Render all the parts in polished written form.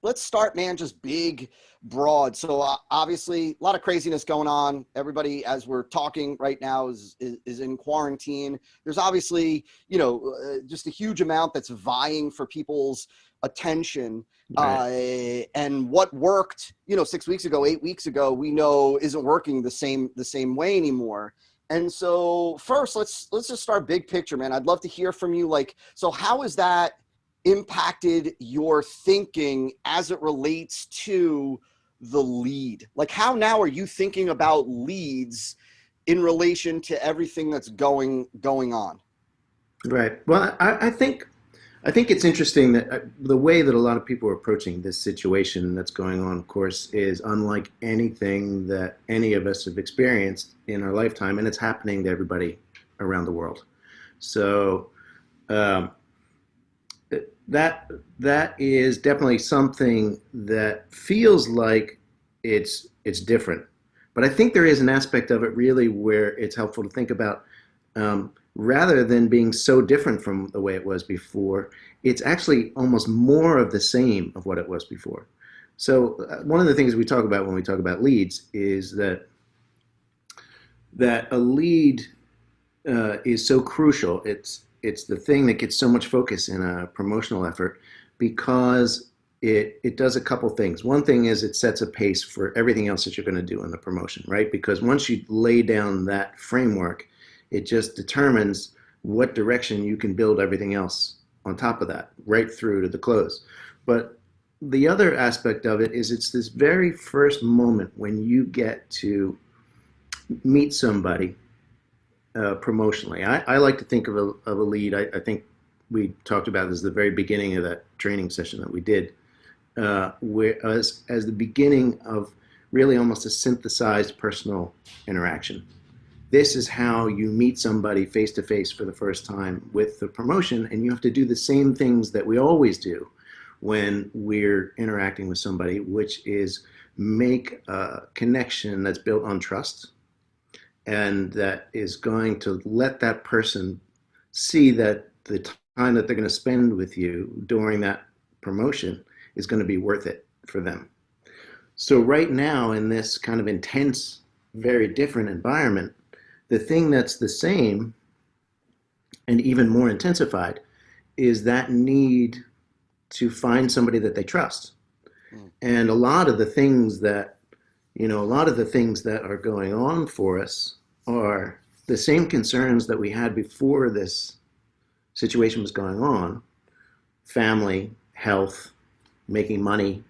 let's start, man, just big, broad. So obviously a lot of craziness going on. Everybody, as we're talking right now, is in quarantine. There's obviously, just a huge amount that's vying for people's attention. Right. And what worked, 6 weeks ago, 8 weeks ago, we know isn't working the same way anymore. And so first, let's just start big picture, man. I'd love to hear from you. Like, so how is that impacted your thinking as it relates to the lead? Like, how now are you thinking about leads in relation to everything that's going on? Right. Well, I think it's interesting that the way that a lot of people are approaching this situation that's going on, of course, is unlike anything that any of us have experienced in our lifetime, and it's happening to everybody around the world. So um, that is definitely something that feels like it's different. But I think there is an aspect of it really where it's helpful to think about, rather than being so different from the way it was before, it's actually almost more of the same of what it was before. So one of the things we talk about when we talk about leads is that a lead is so crucial. It's the thing that gets so much focus in a promotional effort because it does a couple things. One thing is it sets a pace for everything else that you're going to do in the promotion, right? Because once you lay down that framework, it just determines what direction you can build everything else on top of that, right through to the close. But the other aspect of it is it's this very first moment when you get to meet somebody promotionally. I like to think of a lead. I think we talked about this at the very beginning of that training session that we did, where as the beginning of really almost a synthesized personal interaction. This is how you meet somebody face to face for the first time with the promotion, and you have to do the same things that we always do when we're interacting with somebody, which is make a connection that's built on trust and that is going to let that person see that the time that they're going to spend with you during that promotion is going to be worth it for them. So right now in this kind of intense, very different environment, the thing that's the same and even more intensified is that need to find somebody that they trust. Mm. And a lot of the things that are going on for us are the same concerns that we had before this situation was going on: family, health, making money,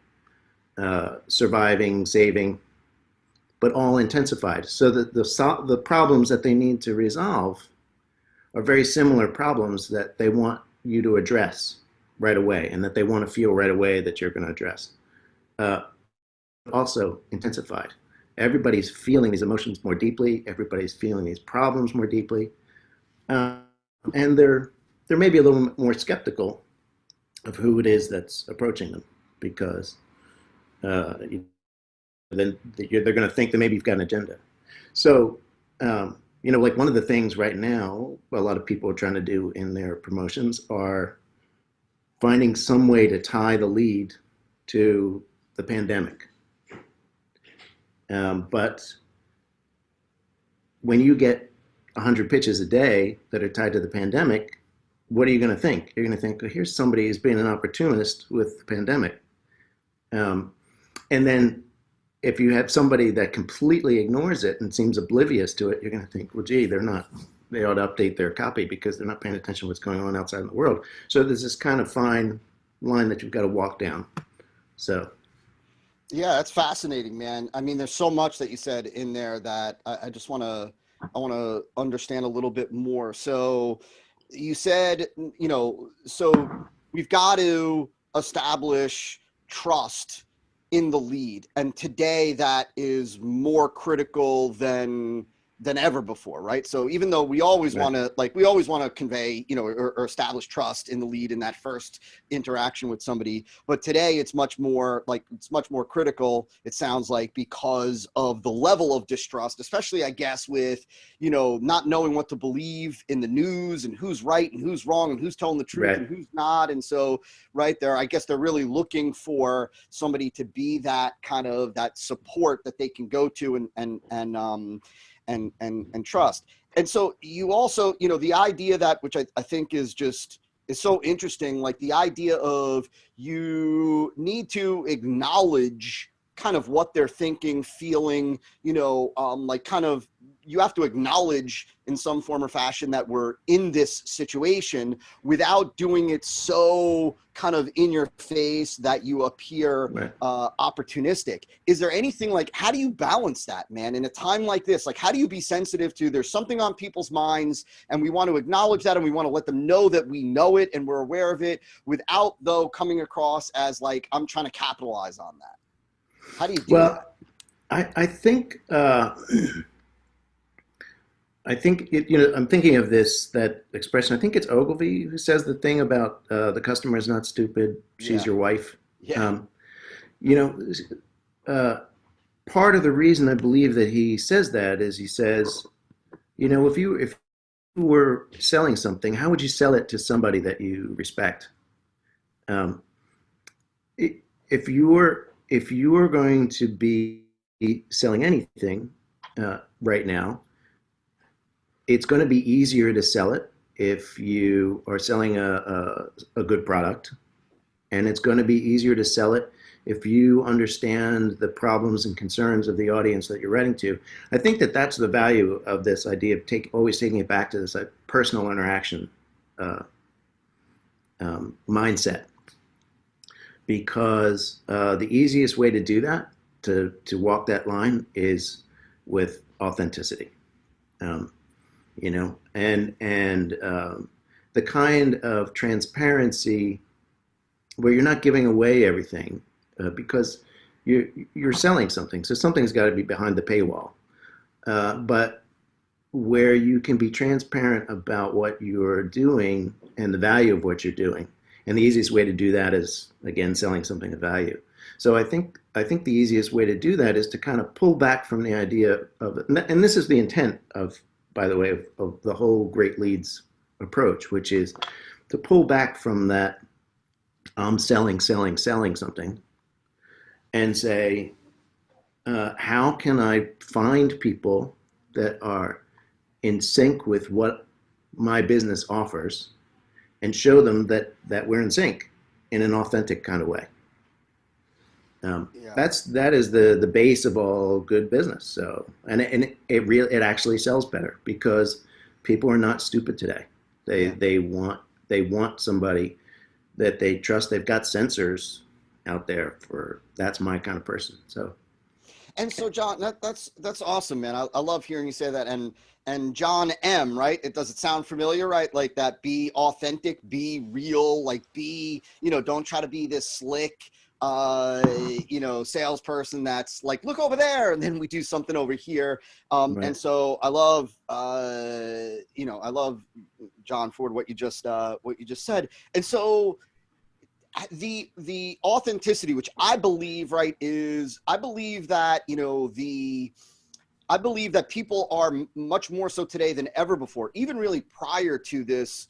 surviving, saving, but all intensified. So that the problems that they need to resolve are very similar problems that they want you to address right away, and that they want to feel right away that you're going to address. Uh, Also intensified. Everybody's feeling these emotions more deeply. Everybody's feeling these problems more deeply, uh, and they're maybe a little more skeptical of who it is that's approaching them because uh, then they're going to think that maybe you've got an agenda. So, like one of the things right now, a lot of people are trying to do in their promotions are finding some way to tie the lead to the pandemic. But when you get 100 pitches a day that are tied to the pandemic, what are you going to think? You're going to think, oh, here's somebody who's being an opportunist with the pandemic. Um, and then if you have somebody that completely ignores it and seems oblivious to it, you're going to think, well, gee, they ought to update their copy because they're not paying attention to what's going on outside in the world. So there's this kind of fine line that you've got to walk down. So, Yeah, that's fascinating, man. I mean, there's so much that you said in there that I just I want to understand a little bit more. So you said, so we've got to establish trust in the lead. And today that is more critical than than ever before, right? So even though we always Right. want to, like, we always want to convey, you know, or establish trust in the lead in that first interaction with somebody, but today it's much more critical, it sounds like, because of the level of distrust, especially, I guess, with, you know, not knowing what to believe in the news and who's right and who's wrong and who's telling the truth Right. and who's not. And so, right there, I guess they're really looking for somebody to be that kind of, that support that they can go to and trust. And so you also, you know, the idea that, which I think is so interesting, like the idea of, you need to acknowledge kind of what they're thinking, feeling, you know, like kind of, you have to acknowledge in some form or fashion that we're in this situation without doing it so kind of in your face that you appear Right. opportunistic. Is there anything, like, how do you balance that, man, in a time like this? Like, how do you be sensitive to, there's something on people's minds and we want to acknowledge that and we want to let them know that we know it and we're aware of it, without though coming across as like, I'm trying to capitalize on that? How do you do that? Well, I think I think it, you know, I'm thinking of that expression. I think it's Ogilvy who says the thing about the customer is not stupid, she's Yeah. your wife. Yeah. You know, part of the reason I believe that he says that is, he says, you know, if you were selling something, how would you sell it to somebody that you respect? Um, if you were going to be selling anything right now, it's going to be easier to sell it if you are selling a good product, and it's going to be easier to sell it if you understand the problems and concerns of the audience that you're writing to. I think that that's the value of this idea of always taking it back to this personal interaction mindset, because the easiest way to do that, to walk that line, is with authenticity. You know, and the kind of transparency where you're not giving away everything, because you're selling something, so something's got to be behind the paywall. But where you can be transparent about what you're doing and the value of what you're doing, and the easiest way to do that is, again, selling something of value. So I think the easiest way to do that is to kind of pull back from the idea of, and this is the intent of, by the way, of the whole great leads approach, which is to pull back from that I'm selling something, and say, how can I find people that are in sync with what my business offers, and show them that we're in sync in an authentic kind of way. Yeah. That is the base of all good business. So, and it actually sells better, because people are not stupid today. They want somebody that they trust. They've got sensors out there for, that's my kind of person. So. And so, John, that's awesome, man. I love hearing you say that. And John M, right? It does it sound familiar, right? Like that, be authentic, be real, like be, you know, don't try to be this slick, you know, salesperson that's like, look over there, and then we do something over here. Right. And so I love, you know, I love, John Ford, what you just said. And so the authenticity, which I believe, right, is, I believe that, you know, I believe that people are much more so today than ever before, even really prior to this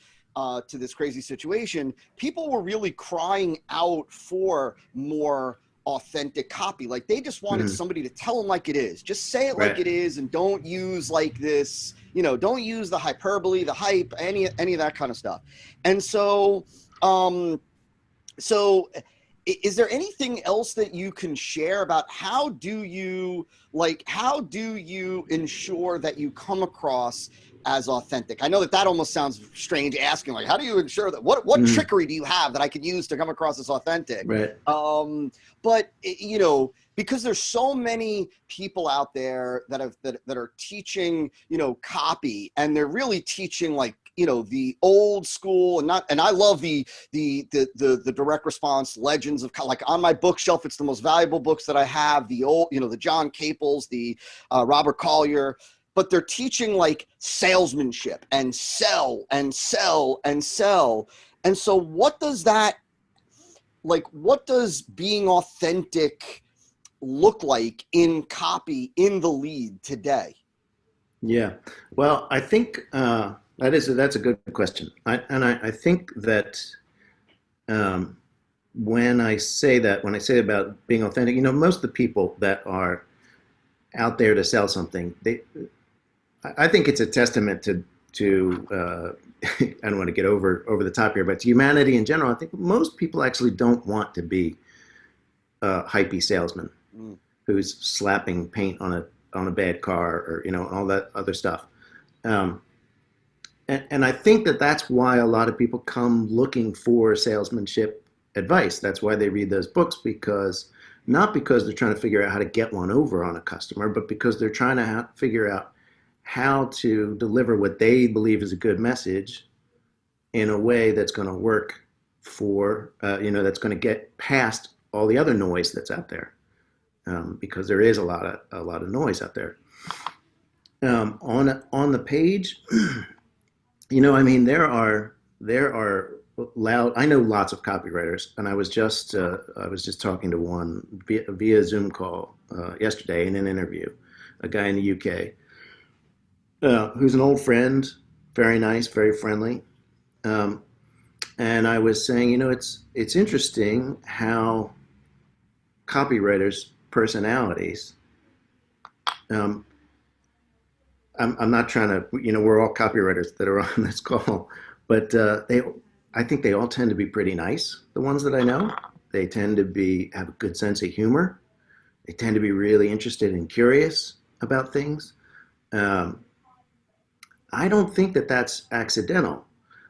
crazy situation. People were really crying out for more authentic copy. Like, they just wanted somebody to tell them like it is. Just say it like it is, and don't use like this, you know, don't use the hyperbole, the hype, any of that kind of stuff. And so, so is there anything else that you can share about how do you ensure that you come across as authentic? I know that almost sounds strange asking, like, how do you ensure that, what trickery do you have that I could use to come across as authentic? Right. But you know, because there's so many people out there that are teaching, you know, copy, and they're really teaching, like, you know, the old school, and I love the direct response legends of, like, on my bookshelf, it's the most valuable books that I have, the old, you know, the John Caples, the Robert Collier. but they're teaching like salesmanship and sell and sell and sell. And so what does that, like, what does being authentic look like in copy in the lead today? Yeah. Well, I think that's a good question. I think that um, when I say about being authentic, most of the people that are out there to sell something, I think it's a testament to I don't want to get over the top here, but to humanity in general. I think most people actually don't want to be a hypey salesman Mm. who's slapping paint on a bad car, or all that other stuff. Um, and I think that that's why a lot of people come looking for salesmanship advice. That's why they read those books, because not because they're trying to figure out how to get one over on a customer, but because they're trying to figure out how to deliver what they believe is a good message in a way that's going to work for, that's going to get past all the other noise that's out there, because there is a lot of noise out there. On the page, I mean, there are loud. I know lots of copywriters, and I was just talking to one via Zoom call yesterday in an interview, a guy in the UK, who's an old friend, very nice, very friendly. Um, and I was saying, it's interesting how copywriters' personalities. Um, I'm not trying to, we're all copywriters that are on this call, but I think they all tend to be pretty nice. The ones that I know, they tend to have a good sense of humor. They tend to be really interested and curious about things. Um, I don't think that that's accidental,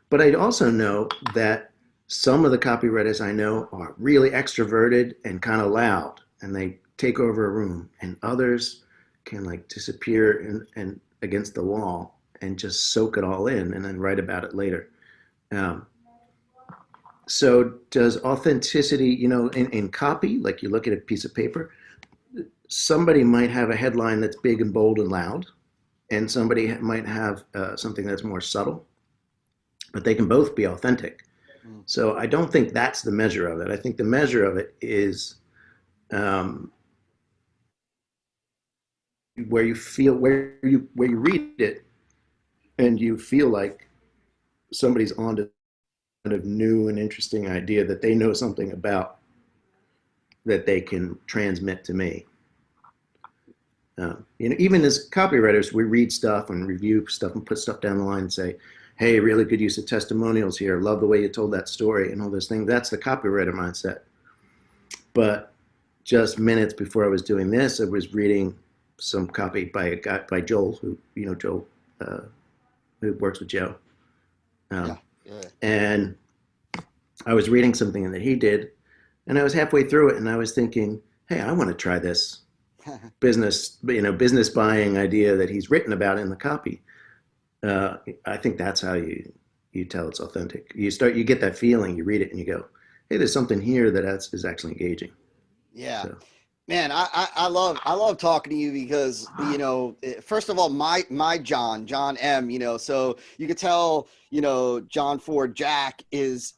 but I also know that some of the copywriters I know are really extroverted and kind of loud, and they take over a room, and others can like disappear and against the wall and just soak it all in and then write about it later. Um, so does authenticity, in copy, like you look at a piece of paper, somebody might have a headline that's big and bold and loud, and somebody might have something that's more subtle, but they can both be authentic. Mm. So I don't think that's the measure of it. I think the measure of it is um, where you read it and you feel like somebody's on to kind of new and interesting idea that they know something about that they can transmit to me. Even as copywriters, we read stuff and review stuff and put stuff down the line and say, hey, really good use of testimonials here. Love the way you told that story and all those things. That's the copywriter mindset. But just minutes before I was doing this, I was reading some copy by a guy, by Joel, Joel, who works with Joe. Yeah. Um, Yeah. and I was reading something that he did, and I was halfway through it, and I was thinking, hey, I want to try this business buying idea that he's written about in the copy. I think that's how you tell it's authentic. You get that feeling, you read it, and you go, hey, there's something here that is actually engaging. Yeah. So. Man, I love talking to you because, first of all, my John M, so you could tell, John Ford Jack is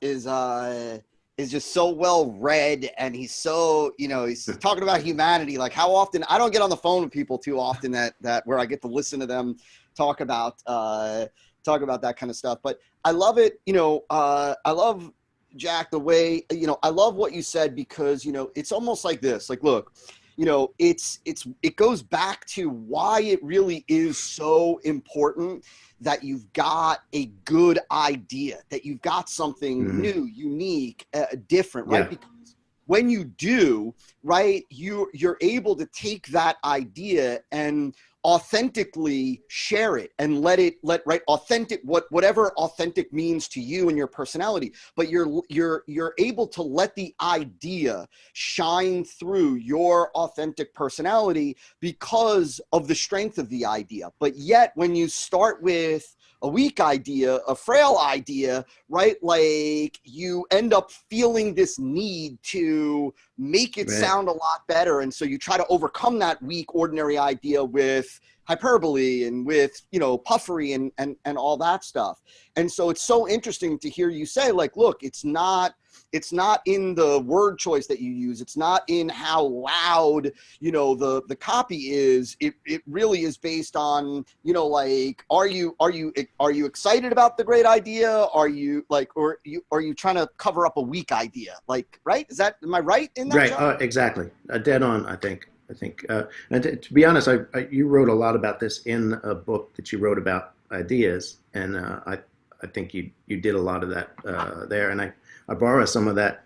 just so well read, and he's so, he's talking about humanity. Like, how often I don't get on the phone with people too often that where I get to listen to them talk about that kind of stuff. But I love it. I love, Jack, the way, I love what you said, because, it's almost like this, like, look, it goes back to why it really is so important that you've got a good idea, that you've got something Mm-hmm. new, unique, different, right? Yeah. Because when you do, right, you're able to take that idea and authentically share it and let authentic, whatever authentic means to you and your personality, but you're able to let the idea shine through your authentic personality because of the strength of the idea. But yet when you start with a weak idea, a frail idea, right? Like you end up feeling this need to make it Right. sound a lot better. And so you try to overcome that weak, ordinary idea with hyperbole and with, you know, puffery and all that stuff. And so it's so interesting to hear you say, like, look, it's not in the word choice that you use. It's not in how loud, you know, the copy is. It really is based on, you know, like, are you excited about the great idea? Are you like, or are you trying to cover up a weak idea? Like, right? Am I right in that, Right. John? Exactly. Dead on, I think. And to be honest, you wrote a lot about this in a book that you wrote about ideas, and I think you did a lot of that there, and I borrow some of that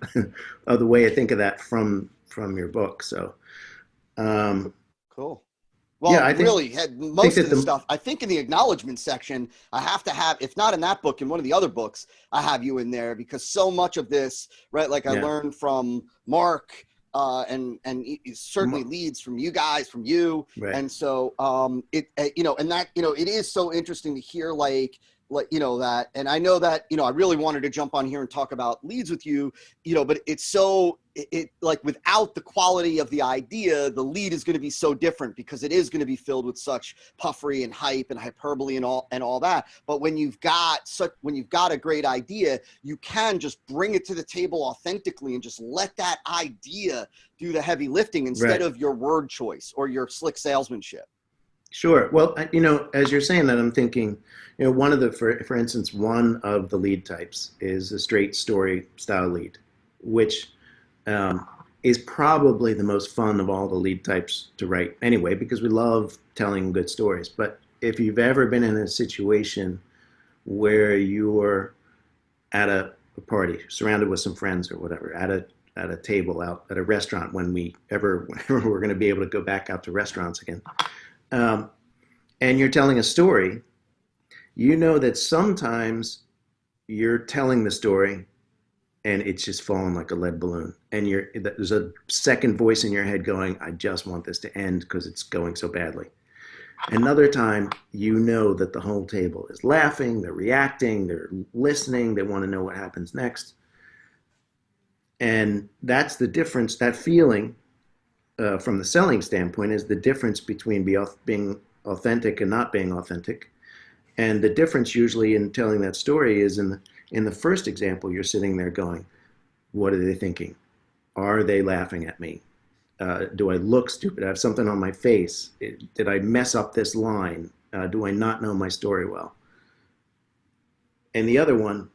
of the way I think of that from your book. So Cool. yeah, Well, really, had think most that of the the stuff. I think in the acknowledgement section, I have to have, if not in that book, in one of the other books, I have you in there because so much of this, right? Like I yeah. learned from Mark, and it certainly leads from you guys, from you, Right. and so you know, and that, you know, it is so interesting to hear like, you know, that, and I know that, you know, I really wanted to jump on here and talk about leads with you, you know, but it's so it like without the quality of the idea, the lead is going to be so different because it is going to be filled with such puffery and hype and hyperbole and all that. But when you've got a great idea, you can just bring it to the table authentically and just let that idea do the heavy lifting instead Right. of your word choice or your slick salesmanship. Sure. Well, you know, as you're saying that, I'm thinking, you know, one of the, for instance, one of the lead types is a straight story style lead, which um, is probably the most fun of all the lead types to write anyway, because we love telling good stories. But if you've ever been in a situation where you're at a party, surrounded with some friends or whatever, at a table out at a restaurant, whenever we're going to be able to go back out to restaurants again, um, and you're telling a story, you know that sometimes you're telling the story and it's just falling like a lead balloon. And there's a second voice in your head going, I just want this to end because it's going so badly. Another time, you know that the whole table is laughing, they're reacting, they're listening, they want to know what happens next. And that's the difference, that feeling from the selling standpoint is the difference between being authentic and not being authentic. And the difference usually in telling that story is in the first example, you're sitting there going, what are they thinking? Are they laughing at me? Do I look stupid? I have something on my face. Did I mess up this line? Do I not know my story well? And the other one,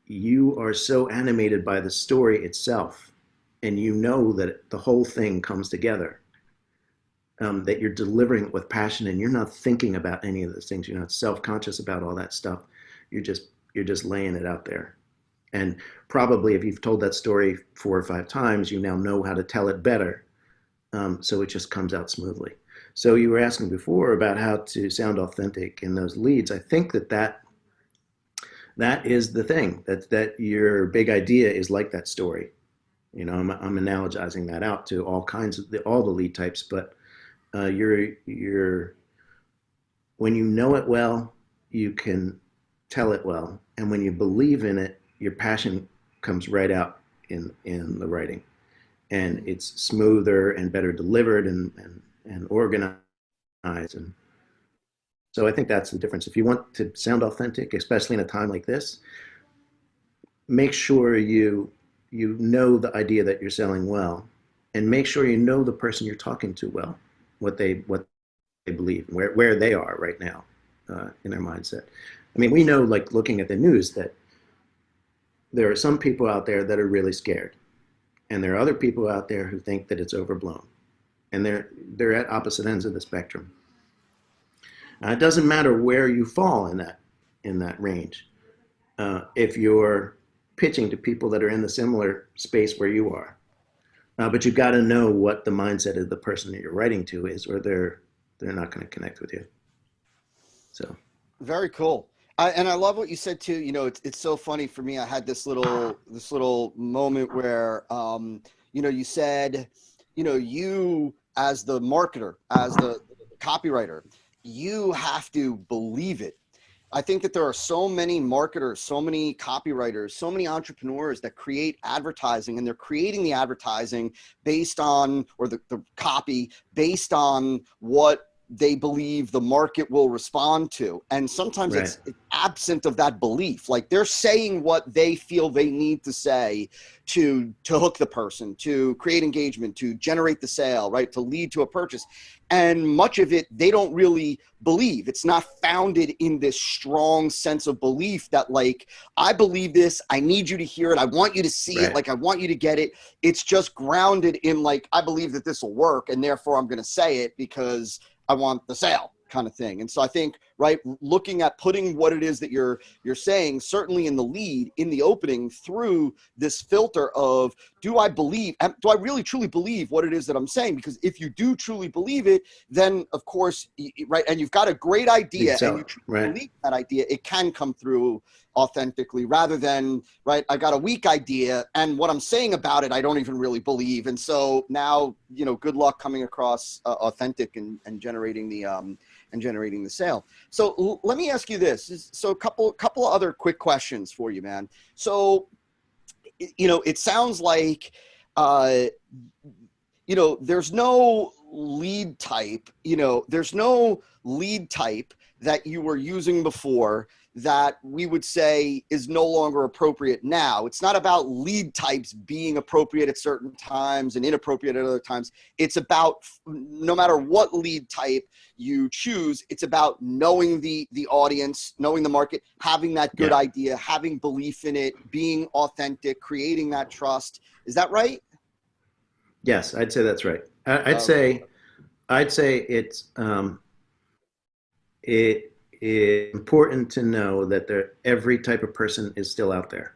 you are so animated by the story itself, and you know that the whole thing comes together, that you're delivering it with passion, and you're not thinking about any of those things. You're not self-conscious about all that stuff. You're just laying it out there. And probably if you've told that story 4 or 5 times, you now know how to tell it better. So it just comes out smoothly. So you were asking before about how to sound authentic in those leads. I think that is the thing, that your big idea is like that story. You know, I'm analogizing that out to all the lead types, but you're when you know it well, you can tell it well, and when you believe in it, your passion comes right out in the writing, and it's smoother and better delivered and organized. And so I think that's the difference. If you want to sound authentic, especially in a time like this, make sure you know the idea that you're selling well, and make sure you know the person you're talking to well, what they believe, where they are right now in their mindset. I mean, we know, like looking at the news, that there are some people out there that are really scared, and there are other people out there who think that it's overblown, and they're at opposite ends of the spectrum. It doesn't matter where you fall in that range. If you're pitching to people that are in the similar space where you are, but you've got to know what the mindset of the person that you're writing to is, or they're not going to connect with you. So Very cool. And I love what you said too. You know, it's so funny for me. I had this little moment where, you know, you said, you know, you as the marketer, as the copywriter, you have to believe it. I think that there are so many marketers, so many copywriters, so many entrepreneurs that create advertising, and they're creating the advertising based on, or the copy based on what they believe the market will respond to. And sometimes Right. it's absent of that belief. Like they're saying what they feel they need to say to hook the person, to create engagement, to generate the sale, right? To lead to a purchase. And much of it, they don't really believe. It's not founded in this strong sense of belief that like, I believe this, I need you to hear it, I want you to see it, Right. like I want you to get it. It's just grounded in like, I believe that this will work, and therefore I'm going to say it because I want the sale, kind of thing. And so I think, right, looking at putting what it is that you're saying, certainly in the lead, in the opening, through this filter of, do I really truly believe what it is that I'm saying? Because if you do truly believe it, then of course, right, and you've got a great You can idea sell and you it. truly Right. believe that idea, it can come through authentically, rather than, right, I got a weak idea and what I'm saying about it I don't even really believe. And so now, good luck coming across authentic and generating the sale. So let me ask you this. So a couple of other quick questions for you, man. So it sounds like there's no lead type, that you were using before that we would say is no longer appropriate now. It's not about lead types being appropriate at certain times and inappropriate at other times. It's about, no matter what lead type you choose, it's about knowing the audience, knowing the market, having that good Yeah. idea, having belief in it, being authentic, creating that trust. Is that right? Yes, I'd say that's right. I'd Okay. say it's it is important to know that every type of person is still out there,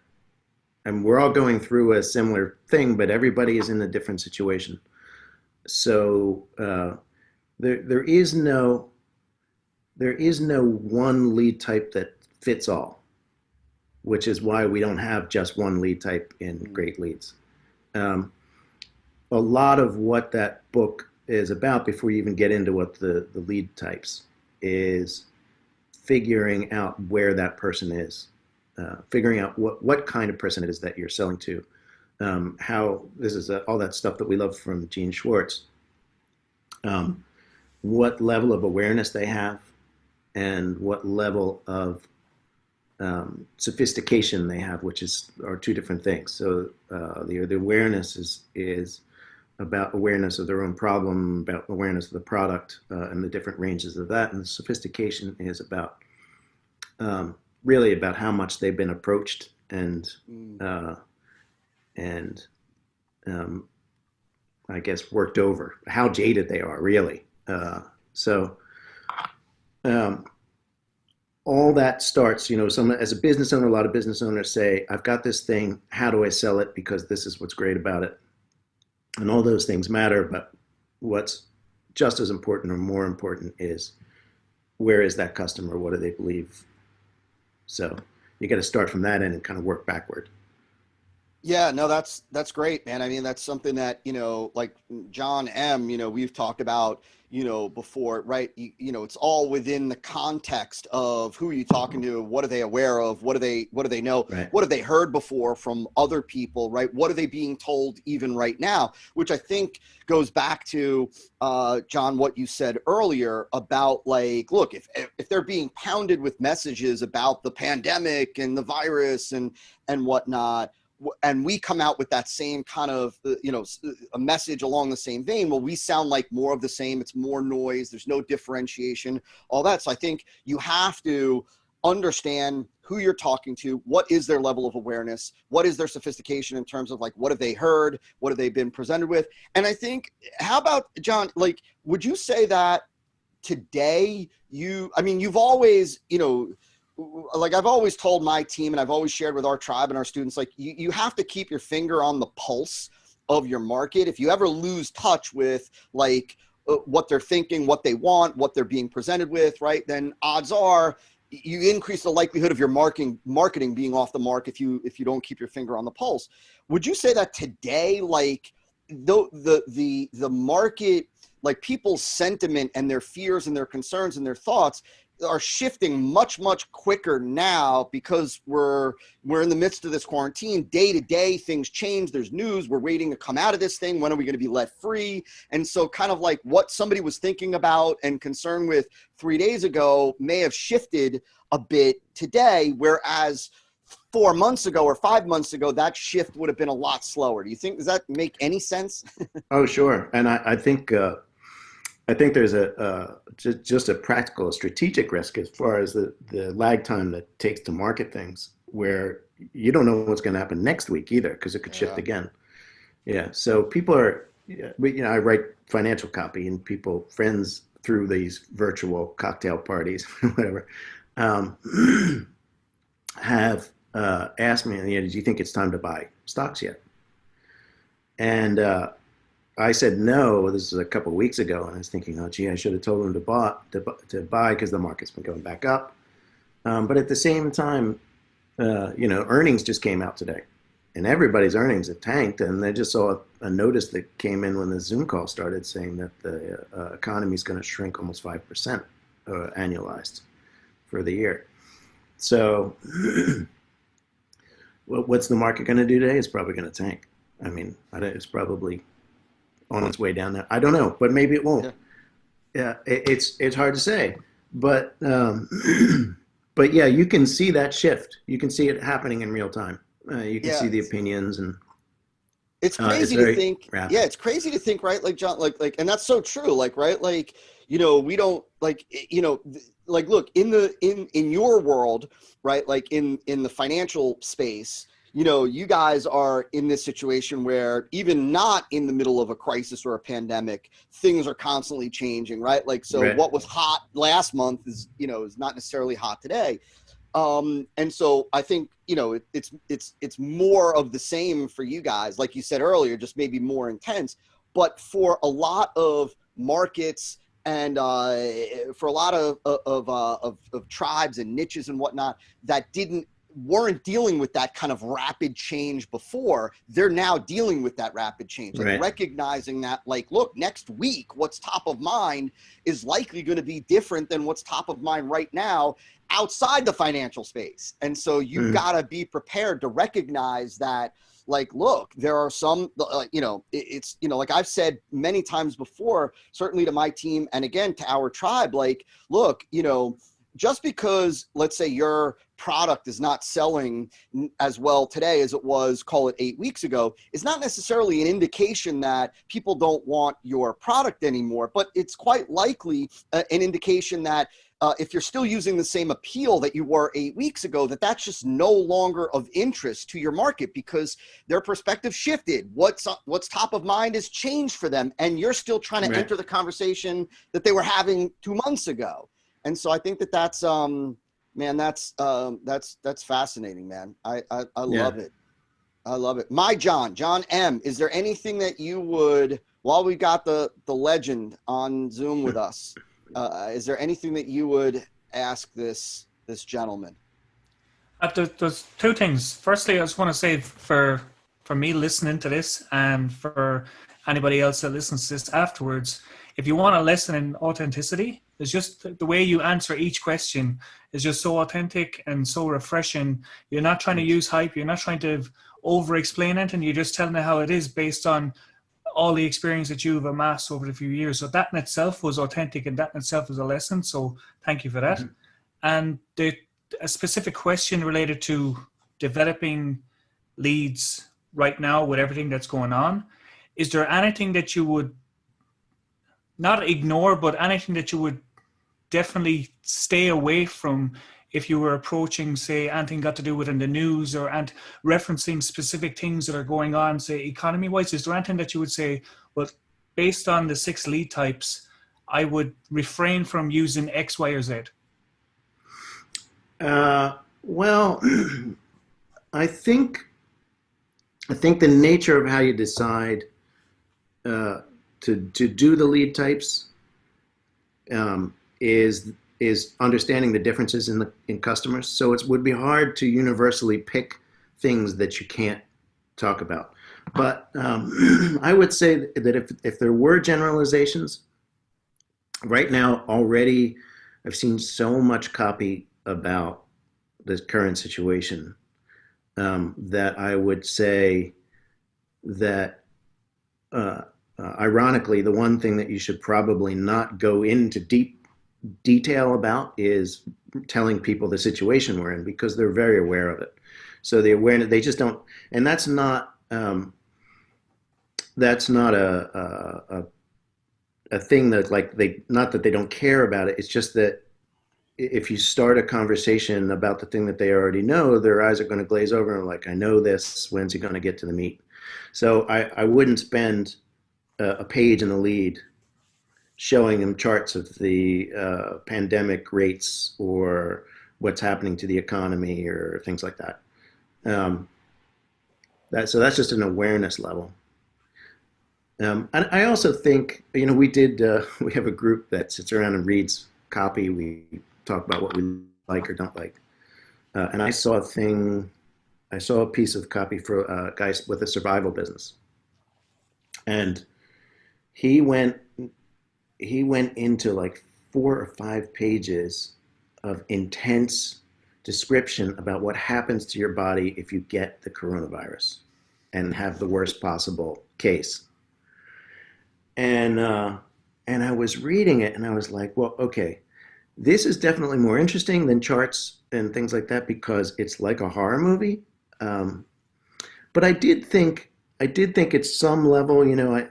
and we're all going through a similar thing, but everybody is in a different situation. So there is no one lead type that fits all, which is why we don't have just one lead type in Great Leads. Um, a lot of what that book is about, before you even get into what the lead types, is figuring out where that person is, figuring out what kind of person it is that you're selling to. How this is all that stuff that we love from Gene Schwartz. What level of awareness they have, and what level of sophistication they have, which are two different things. So the awareness is about awareness of their own problem, about awareness of the product, and the different ranges of that. And the sophistication is about really about how much they've been approached and and I guess worked over, how jaded they are, really. So all that starts, as a business owner, a lot of business owners say, I've got this thing, how do I sell it? Because this is what's great about it. And all those things matter, but what's just as important or more important is, where is that customer? What do they believe? So you got to start from that end and kind of work backward. Yeah, no, that's great, man. I mean, that's something that, like John M, we've talked about, before, right? It's all within the context of who are you talking to? What are they aware of? What do they know? Right. What have they heard before from other people, right? What are they being told even right now? Which I think goes back to, John, what you said earlier about, like, look, if they're being pounded with messages about the pandemic and the virus and whatnot, and we come out with that same kind of, a message along the same vein, well, we sound like more of the same. It's more noise. There's no differentiation, all that. So I think you have to understand who you're talking to. What is their level of awareness? What is their sophistication in terms of, like, what have they heard? What have they been presented with? And I think, how about, John, like, would you say that today you've always, like I've always told my team, and I've always shared with our tribe and our students, like, you have to keep your finger on the pulse of your market. If you ever lose touch with, like, what they're thinking, what they want, what they're being presented with, right, then odds are you increase the likelihood of your marketing being off the mark if you don't keep your finger on the pulse. Would you say that today, like, the market, like, people's sentiment and their fears and their concerns and their thoughts, are shifting much quicker now because we're in the midst of this quarantine. Day to day things change. There's news. We're waiting to come out of this thing. When are we going to be let free? And so kind of like what somebody was thinking about and concerned with 3 days ago may have shifted a bit today, whereas 4 months ago or 5 months ago, that shift would have been a lot slower. Do you think, does that make any sense? Oh, sure. And I think there's just a practical, strategic risk as far as the lag time that it takes to market things, where you don't know what's going to happen next week either, because it could shift again. Yeah. So people are, I write financial copy, and friends through these virtual cocktail parties, whatever, have asked me, do you think it's time to buy stocks yet? And I said no. This was a couple of weeks ago, and I was thinking, oh, gee, I should have told them to buy because the market's been going back up. But at the same time, earnings just came out today, and everybody's earnings have tanked. And I just saw a notice that came in when the Zoom call started saying that the economy is going to shrink almost 5% annualized for the year. So what's the market going to do today? It's probably going to tank. I mean, it's probably on its way down there. I don't know, but maybe it won't. Yeah, it's hard to say, but but yeah, you can see that shift. You can see it happening in real time. You can see the opinions, and it's crazy to think. Rapid. Yeah, it's crazy to think, right? Like John, like, and that's so true. Like, right? Like, we don't like, like, look in your world, right? Like in the financial space. You guys are in this situation where even not in the middle of a crisis or a pandemic, things are constantly changing, right? Like, so what was hot last month is not necessarily hot today. And so I think, it's more of the same for you guys, like you said earlier, just maybe more intense, but for a lot of markets and for a lot of tribes and niches and whatnot that weren't dealing with that kind of rapid change before, they're now dealing with that rapid change, like recognizing that, like, look, next week, what's top of mind is likely going to be different than what's top of mind right now outside the financial space. And so you've got to be prepared to recognize that, like, look, there are some, it's, like I've said many times before, certainly to my team and again to our tribe, like, look, just because, let's say, your product is not selling as well today as it was, call it 8 weeks ago, is not necessarily an indication that people don't want your product anymore, but it's quite likely an indication that if you're still using the same appeal that you were 8 weeks ago, that's just no longer of interest to your market because their perspective shifted. What's top of mind has changed for them, and you're still trying to enter the conversation that they were having 2 months ago. And so I think that's man, that's fascinating, man. I love it. I love it. John M., is there anything that you would, while we got the legend on Zoom with us, is there anything that you would ask this gentleman? There's two things. Firstly, I just want to say for me listening to this and for anybody else that listens to this afterwards, if you want a lesson in authenticity, it's just the way you answer each question is just so authentic and so refreshing. You're not trying to use hype. You're not trying to over-explain it, and you're just telling it how it is based on all the experience that you've amassed over the few years. So that in itself was authentic, and that in itself is a lesson. So thank you for that. And a specific question related to developing leads right now with everything that's going on. Is there anything that you would not ignore, but anything that you would definitely stay away from if you were approaching, say, anything got to do with in the news or referencing specific things that are going on, say, economy-wise? Is there anything that you would say, well, based on the 6 lead types, I would refrain from using X, Y, or Z? Well, I think the nature of how you decide to do the lead types is understanding the differences in customers. So it would be hard to universally pick things that you can't talk about. But I would say that if there were generalizations, right now already I've seen so much copy about the current situation that I would say that ironically, the one thing that you should probably not go into deep detail about is telling people the situation we're in, because they're very aware of it. So the awareness, they just don't, and that's not a thing that, like, they, not that they don't care about it. It's just that if you start a conversation about the thing that they already know, their eyes are going to glaze over and like, I know this, when's he going to get to the meat? So I wouldn't spend a page in the lead showing them charts of the pandemic rates or what's happening to the economy or things like that. So that's just an awareness level. And I also think, you know, we have a group that sits around and reads copy. We talk about what we like or don't like. And I saw a piece of copy for a guy with a survival business. And he went into like 4 or 5 pages of intense description about what happens to your body if you get the coronavirus and have the worst possible case. And I was reading it and I was like, well, okay, this is definitely more interesting than charts and things like that, because it's like a horror movie. But I did think at some level, you know,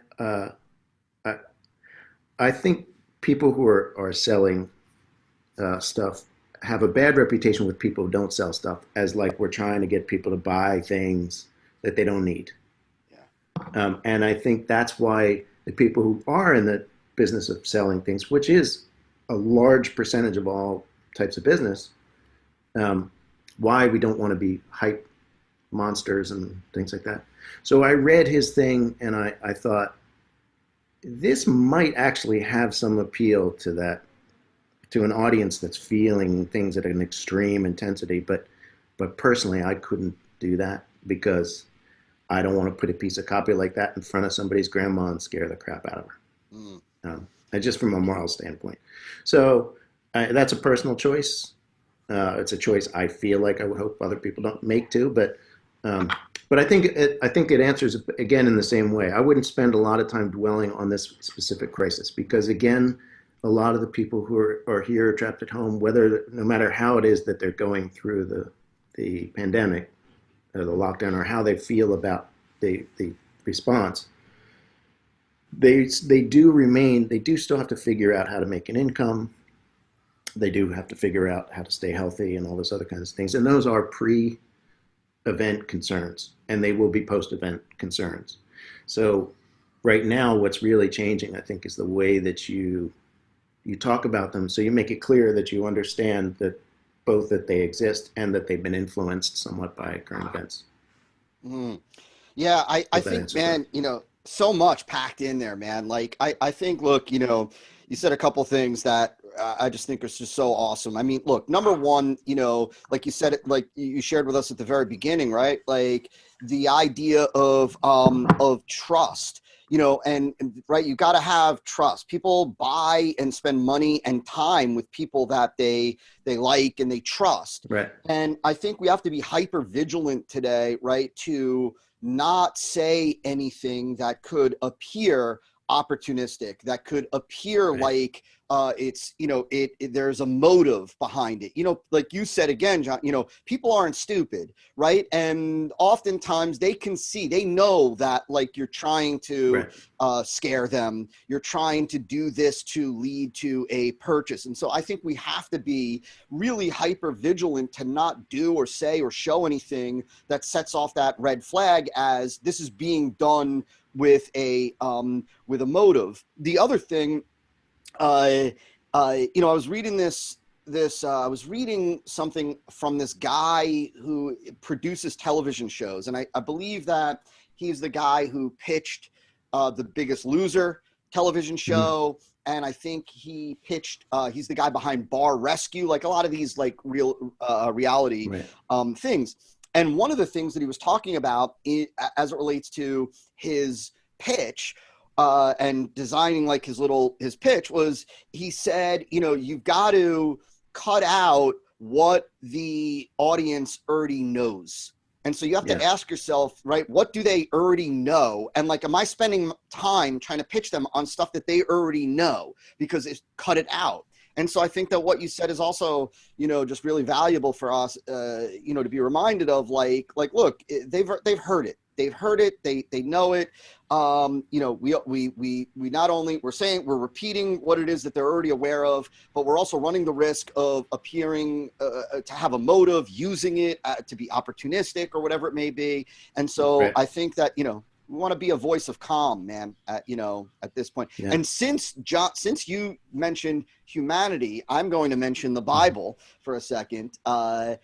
I think people who are selling stuff have a bad reputation with people who don't sell stuff, as like we're trying to get people to buy things that they don't need. Yeah. And I think that's why the people who are in the business of selling things, which is a large percentage of all types of business, why we don't want to be hype monsters and things like that. So I read his thing and I thought, this might actually have some appeal to that, to an audience that's feeling things at an extreme intensity. But personally, I couldn't do that, because I don't want to put a piece of copy like that in front of somebody's grandma and scare the crap out of her. Just from a moral standpoint. So that's a personal choice. It's a choice I feel like I would hope other people don't make too. But I think it answers again in the same way. I wouldn't spend a lot of time dwelling on this specific crisis, because again, a lot of the people who are here trapped at home, no matter how it is that they're going through the pandemic or the lockdown, or how they feel about the response, they do still have to figure out how to make an income. They do have to figure out how to stay healthy and all those other kinds of things. And those are pre-event concerns, and they will be post-event concerns. So right now, what's really changing, I think, is the way that you talk about them. So you make it clear that you understand that both that they exist and that they've been influenced somewhat by current events. Yeah, I think, man, you know, so much packed in there, man. Like, I think, look, you know, you said a couple things that I just think are just so awesome. I mean, look, number one, you know, like you said, like you shared with us at the very beginning, right? Like the idea of trust, you know, and right, you got to have trust. People buy and spend money and time with people that they like and they trust. Right. And I think we have to be hyper vigilant today, right, to not say anything that could appear opportunistic, that could appear like it's, you know, there's a motive behind it. You know, like you said again, John, you know, people aren't stupid, right? And oftentimes they know that, like, you're trying to scare them. You're trying to do this to lead to a purchase. And so I think we have to be really hyper vigilant to not do or say or show anything that sets off that red flag as this is being done with a motive. The other thing, you know, I was reading I was reading something from this guy who produces television shows, and I believe that he's the guy who pitched The Biggest Loser television show. Mm-hmm. And I think he pitched, he's the guy behind Bar Rescue, like a lot of these like real reality things. And one of the things that he was talking about as it relates to his pitch and designing like his pitch was, he said, you've got to cut out what the audience already knows. And so you have to ask yourself, right, what do they already know? And like, am I spending time trying to pitch them on stuff that they already know? Because it's cut it out. And so I think that what you said is also, just really valuable for us, to be reminded of like, look, they've heard it. They've heard it. They know it. We not only, we're repeating what it is that they're already aware of, but we're also running the risk of appearing to have a motive, using it to be opportunistic or whatever it may be. And so I think that, we want to be a voice of calm, man, at this point. Yeah. And since you mentioned humanity, I'm going to mention the Bible for a second. The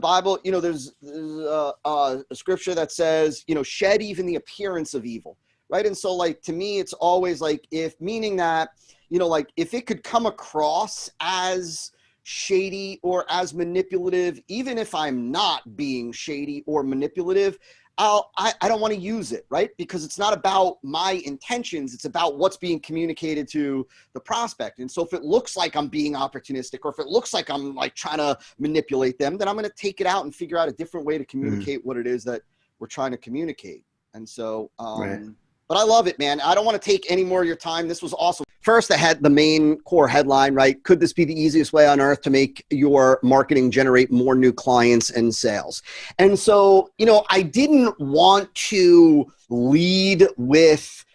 Bible, there's a scripture that says, shed even the appearance of evil, right? And so like, to me, it's always like, meaning that, if it could come across as shady or as manipulative, even if I'm not being shady or manipulative, I don't want to use it, right? Because it's not about my intentions. It's about what's being communicated to the prospect. And so if it looks like I'm being opportunistic, or if it looks like I'm like trying to manipulate them, then I'm going to take it out and figure out a different way to communicate what it is that we're trying to communicate. And so, but I love it, man. I don't want to take any more of your time. This was awesome. First, I had the main core headline, right? Could this be the easiest way on earth to make your marketing generate more new clients and sales? And so, I didn't want to lead with,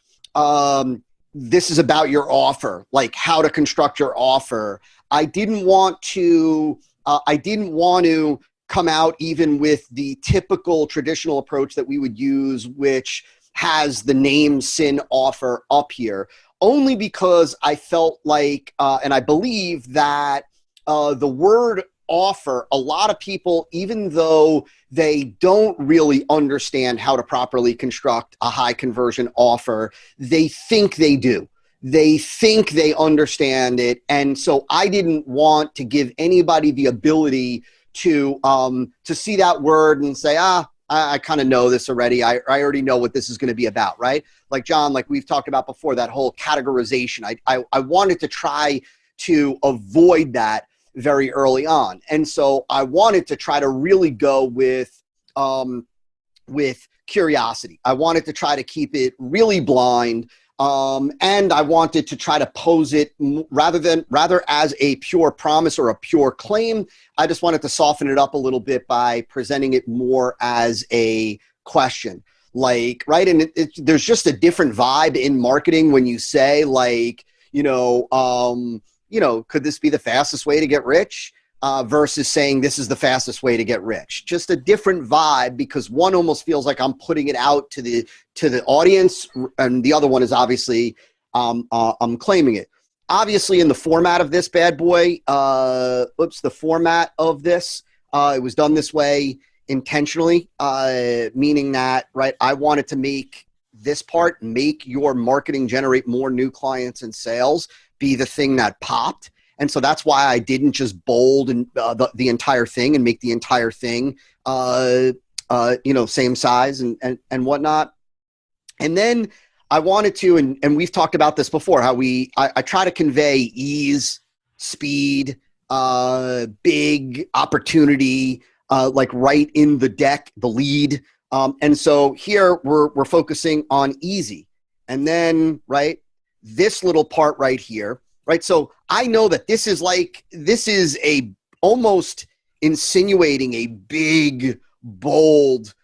this is about your offer, like how to construct your offer. I didn't want to come out even with the typical traditional approach that we would use, which has the name Sin offer up here, only because I felt like, and I believe that the word offer, a lot of people, even though they don't really understand how to properly construct a high conversion offer, they think they do. They think they understand it. And so I didn't want to give anybody the ability to see that word and say, I kind of know this already. I already know what this is going to be about, right? Like John, like we've talked about before, that whole categorization. I wanted to try to avoid that very early on. And so I wanted to try to really go with curiosity. I wanted to try to keep it really blind. And I wanted to try to pose it rather as a pure promise or a pure claim. I just wanted to soften it up a little bit by presenting it more as a question, like, right. And there's just a different vibe in marketing when you say like, could this be the fastest way to get rich? Versus saying this is the fastest way to get rich. Just a different vibe, because one almost feels like I'm putting it out to the audience, and the other one is obviously I'm claiming it. Obviously, in the format of this bad boy, the format of this, it was done this way intentionally, meaning that, right, I wanted to make this part, make your marketing generate more new clients and sales, be the thing that popped. And so that's why I didn't just bold and the entire thing and make the entire thing, same size and whatnot. And then I wanted to, and we've talked about this before, how I try to convey ease, speed, big opportunity, like right in the deck, the lead. And so here we're focusing on easy. And then, right, this little part right here. Right. So I know that this is almost insinuating a big, bold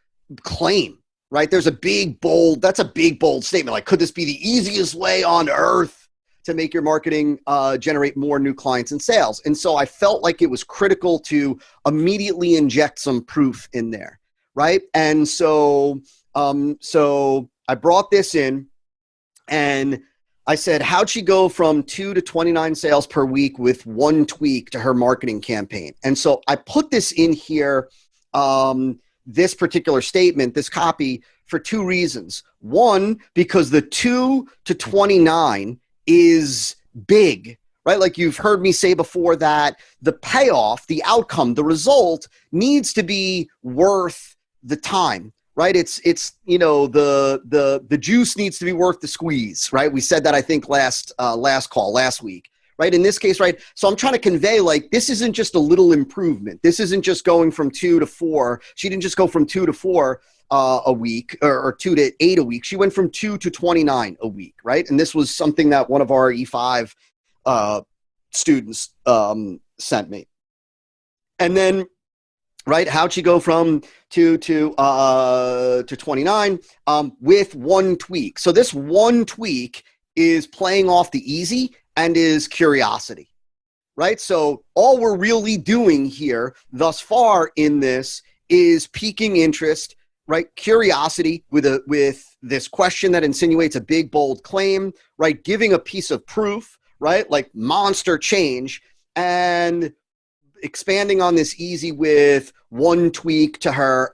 claim, right? That's a big, bold statement. Like, could this be the easiest way on earth to make your marketing generate more new clients and sales? And so I felt like it was critical to immediately inject some proof in there. Right. And so I brought this in and I said, how'd she go from 2 to 29 sales per week with one tweak to her marketing campaign? And so I put this in here, this particular statement, this copy, for two reasons. One, because the 2 to 29 is big, right? Like you've heard me say before, that the payoff, the outcome, the result needs to be worth the time. right? It's you know, the juice needs to be worth the squeeze, right? We said that, I think, last week, right? In this case, right? So I'm trying to convey, like, this isn't just a little improvement. This isn't just going from 2 to 4. She didn't just go from 2 to 4 a week, or 2 to 8 a week. She went from 2 to 29 a week, right? And this was something that one of our E5 students sent me. And then, right, how'd she go from 2 to 29 with one tweak? So this one tweak is playing off the easy and is curiosity, right? So all we're really doing here thus far in this is piquing interest, right? Curiosity with this question that insinuates a big, bold claim, right? Giving a piece of proof, right? Like monster change, and expanding on this easy with one tweak to her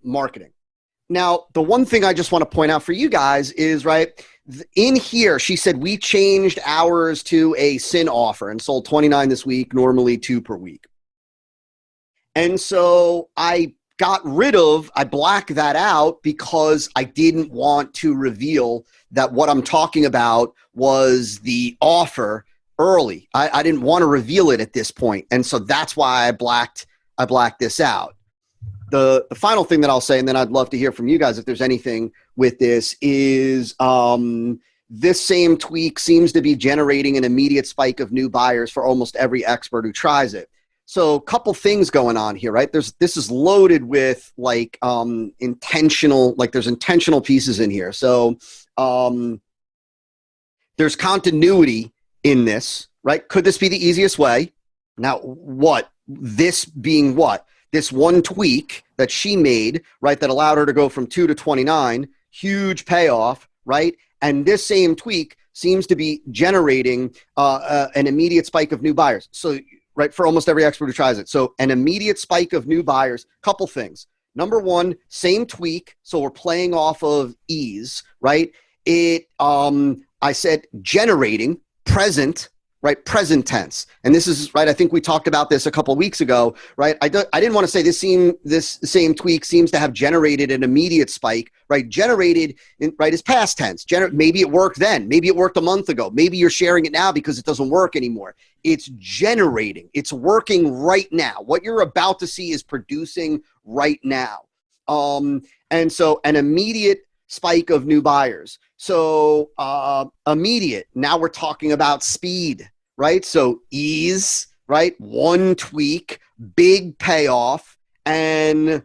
marketing. Now, the one thing I just want to point out for you guys is, right, in here, she said we changed ours to a SIN offer and sold 29 this week, normally 2 per week. And so I blacked that out because I didn't want to reveal that what I'm talking about was the offer early. I didn't want to reveal it at this point. And so that's why I blacked this out. The final thing that I'll say, and then I'd love to hear from you guys if there's anything with this, is this same tweak seems to be generating an immediate spike of new buyers for almost every expert who tries it. So a couple things going on here, right? This is loaded with like intentional pieces in here. So there's continuity in this, right? Could this be the easiest way? Now, what? This being what? This one tweak that she made, right, that allowed her to go from 2 to 29, huge payoff, right? And this same tweak seems to be generating an immediate spike of new buyers. So, right, for almost every expert who tries it. So an immediate spike of new buyers, couple things. Number one, same tweak. So we're playing off of ease, right? I said generating, present, right? Present tense. And this is, right, I think we talked about this a couple of weeks ago, right? I didn't want to say this same tweak seems to have generated an immediate spike, right? Generated, right, is past tense. Maybe it worked then. Maybe it worked a month ago. Maybe you're sharing it now because it doesn't work anymore. It's generating. It's working right now. What you're about to see is producing right now. And so an immediate spike of new buyers. So immediate, now we're talking about speed, right? So ease, right? One tweak, big payoff, and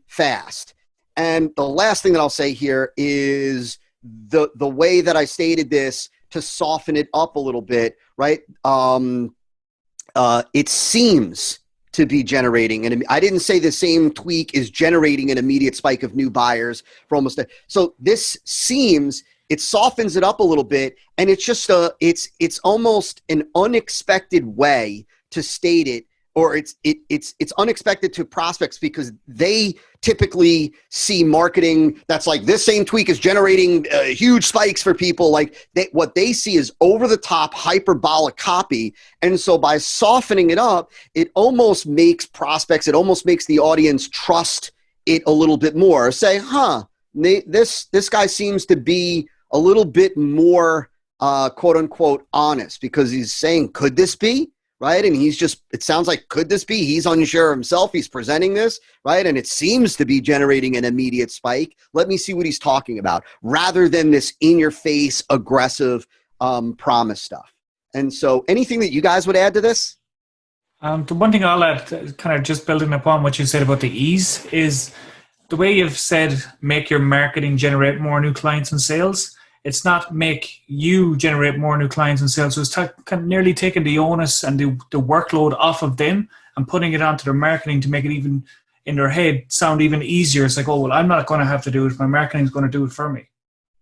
fast. And the last thing that I'll say here is the way that I stated this to soften it up a little bit, right? It seems to be generating, and I didn't say the same tweak is generating an immediate spike of new buyers for almost so this seems, it softens it up a little bit, and it's just it's almost an unexpected way to state it, or it's unexpected to prospects because they typically see marketing that's like this same tweak is generating huge spikes for people. Like what they see is over the top hyperbolic copy. And so by softening it up, it almost makes prospects, it almost makes the audience trust it a little bit more. Say, this guy seems to be a little bit more quote unquote honest because he's saying, could this be? Right. And it sounds like, could this be? He's unsure himself. He's presenting this, right? And it seems to be generating an immediate spike. Let me see what he's talking about rather than this in your face, aggressive promise stuff. And so anything that you guys would add to this? The one thing I'll add, kind of just building upon what you said about the ease, is the way you've said, make your marketing generate more new clients and sales. It's not make you generate more new clients and sales. So it's kind of nearly taking the onus and the workload off of them and putting it onto their marketing to make it even in their head sound even easier. It's like, oh, well, I'm not going to have to do it. My marketing is going to do it for me.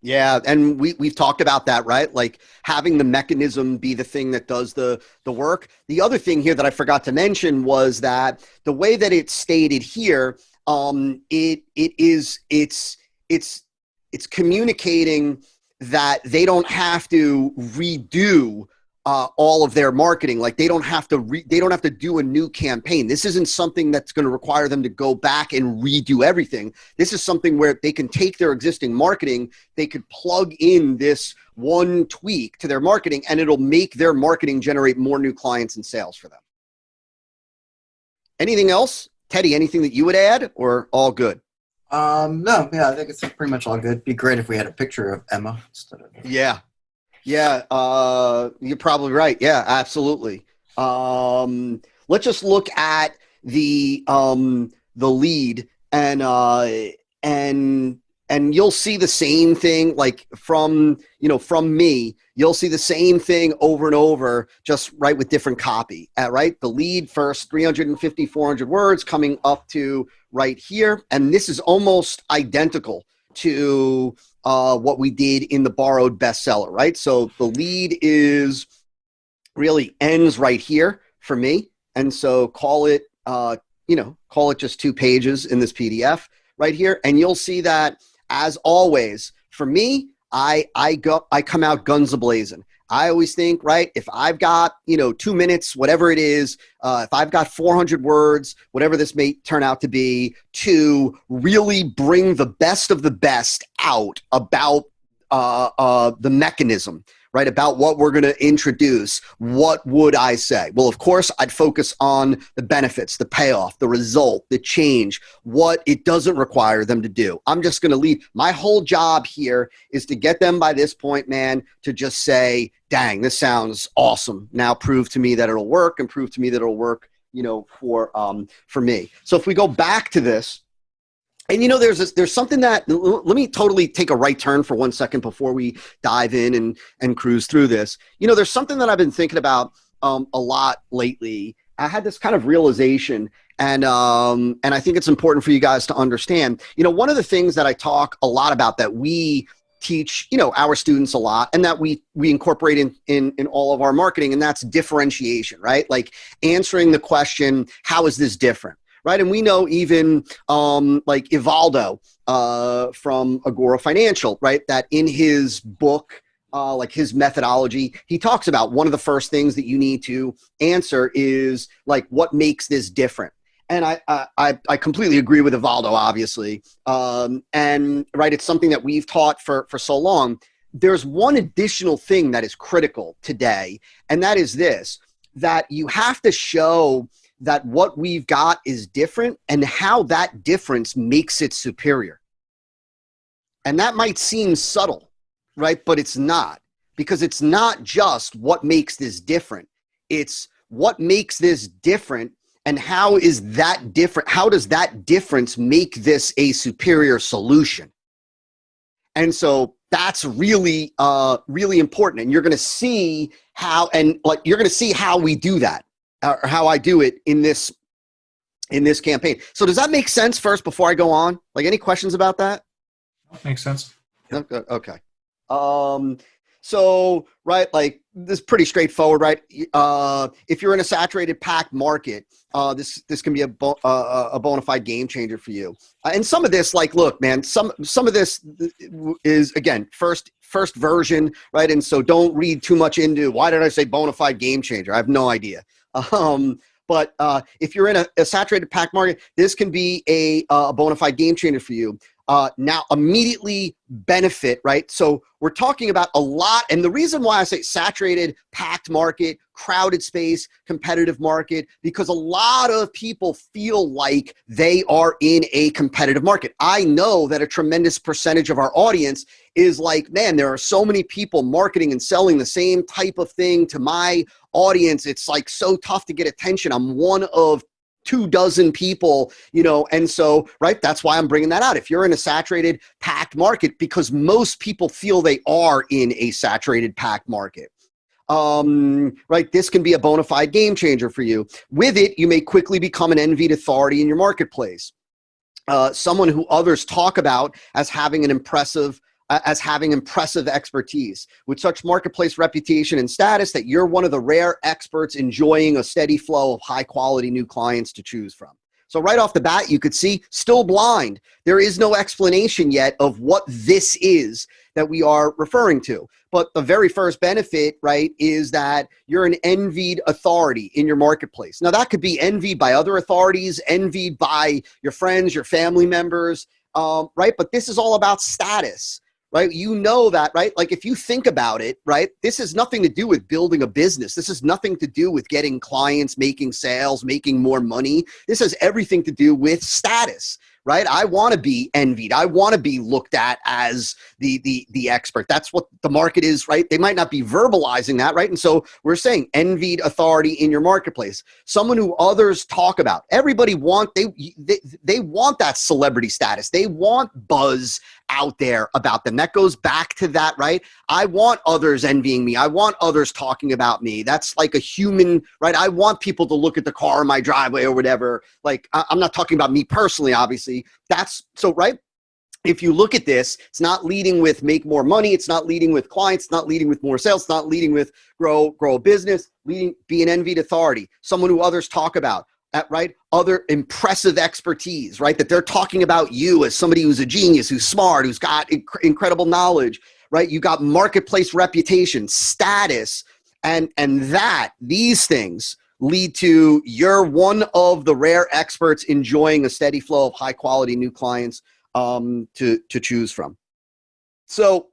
Yeah, and we've talked about that, right? Like having the mechanism be the thing that does the work. The other thing here that I forgot to mention was that the way that it's stated here, it's communicating that they don't have to redo all of their marketing. Like they don't have to do a new campaign. This isn't something that's going to require them to go back and redo everything. This is something where they can take their existing marketing, they could plug in this one tweak to their marketing, and it'll make their marketing generate more new clients and sales for them. Anything else? Teddy, anything that you would add, or all good? No, yeah, I think it's pretty much all good. Be great if we had a picture of Emma instead of. Yeah, you're probably right. Yeah, absolutely. Let's just look at the lead, and you'll see the same thing, like from me, you'll see the same thing over and over, just right with different copy, right? The lead first, 350, 400 words coming up to right here. And this is almost identical to what we did in the borrowed bestseller, right? So the lead really ends right here for me. And so call it just 2 pages in this PDF right here. And you'll see that, as always, for me, I come out guns a-blazing. I always think, right, if I've got, 2 minutes, whatever it is, if I've got 400 words, whatever this may turn out to be, to really bring the best of the best out about the mechanism, right, about what we're going to introduce, what would I say? Well, of course, I'd focus on the benefits, the payoff, the result, the change, what it doesn't require them to do. I'm just going to leave. My whole job here is to get them by this point, man, to just say, dang, this sounds awesome. Now prove to me that it'll work, and prove to me that it'll work, for me. So if we go back to this, and there's something that, let me totally take a right turn for 1 second before we dive in and cruise through this. There's something that I've been thinking about a lot lately. I had this kind of realization, and I think it's important for you guys to understand. One of the things that I talk a lot about, that we teach our students a lot, and that we incorporate in all of our marketing, and that's differentiation, right? Like answering the question, how is this different? Right. And we know even like Ivaldo from Agora Financial, right, that in his book, like his methodology, he talks about one of the first things that you need to answer is like, what makes this different? And I completely agree with Ivaldo, obviously. And right, it's something that we've taught for so long. There's one additional thing that is critical today, and that is this, that you have to show that what we've got is different, and how that difference makes it superior. And that might seem subtle, right? But it's not, because it's not just what makes this different. It's what makes this different, and how is that different? How does that difference make this a superior solution? And so that's really, really important. And you're going to see how, we do that. Or how I do it in this campaign. So does that make sense first before I go on? Like, any questions about that? Makes sense. Okay. So, right, like this is pretty straightforward, right? If you're in a saturated packed market, this can be a bona fide game changer for you. And some of this, like, look, man, some of this is, again, first version, right? And so don't read too much into, why did I say bona fide game changer? I have no idea. But if you're in a saturated packed market, this can be a bona fide game changer for you. Now immediately benefit, right? So we're talking about a lot. And the reason why I say saturated, packed market, crowded space, competitive market, because a lot of people feel like they are in a competitive market. I know that a tremendous percentage of our audience is like, man, there are so many people marketing and selling the same type of thing to my audience. It's like so tough to get attention. I'm one of 24 people, and so, right, that's why I'm bringing that out. If you're in a saturated, packed market, because most people feel they are in a saturated, packed market, right, this can be a bona fide game changer for you. With it, you may quickly become an envied authority in your marketplace. Someone who others talk about as having impressive expertise. With such marketplace reputation and status, that you're one of the rare experts enjoying a steady flow of high quality new clients to choose from. So right off the bat, you could see still blind. There is no explanation yet of what this is that we are referring to. But the very first benefit, right, is that you're an envied authority in your marketplace. Now, that could be envied by other authorities, envied by your friends, your family members, right? But this is all about status, right? You know that, right? Like if you think about it, right, this has nothing to do with building a business. This has nothing to do with getting clients, making sales, making more money. This has everything to do with status, right? I want to be envied. I want to be looked at as the expert. That's what the market is, right? They might not be verbalizing that, right? And so we're saying envied authority in your marketplace, someone who others talk about. Everybody they want that celebrity status. They want buzz out there about them. That goes back to that, right? I want others envying me. I want others talking about me. That's like a human, right? I want people to look at the car in my driveway or whatever. Like, I'm not talking about me personally, obviously. That's so, right? If you look at this, it's not leading with make more money. It's not leading with clients. It's not leading with more sales. It's not leading with grow a business, be an envied authority, someone who others talk about. Right? Other impressive expertise, right? That they're talking about you as somebody who's a genius, who's smart, who's got incredible knowledge, right? You got marketplace reputation, status, and these things lead to you're one of the rare experts enjoying a steady flow of high quality new clients to choose from. So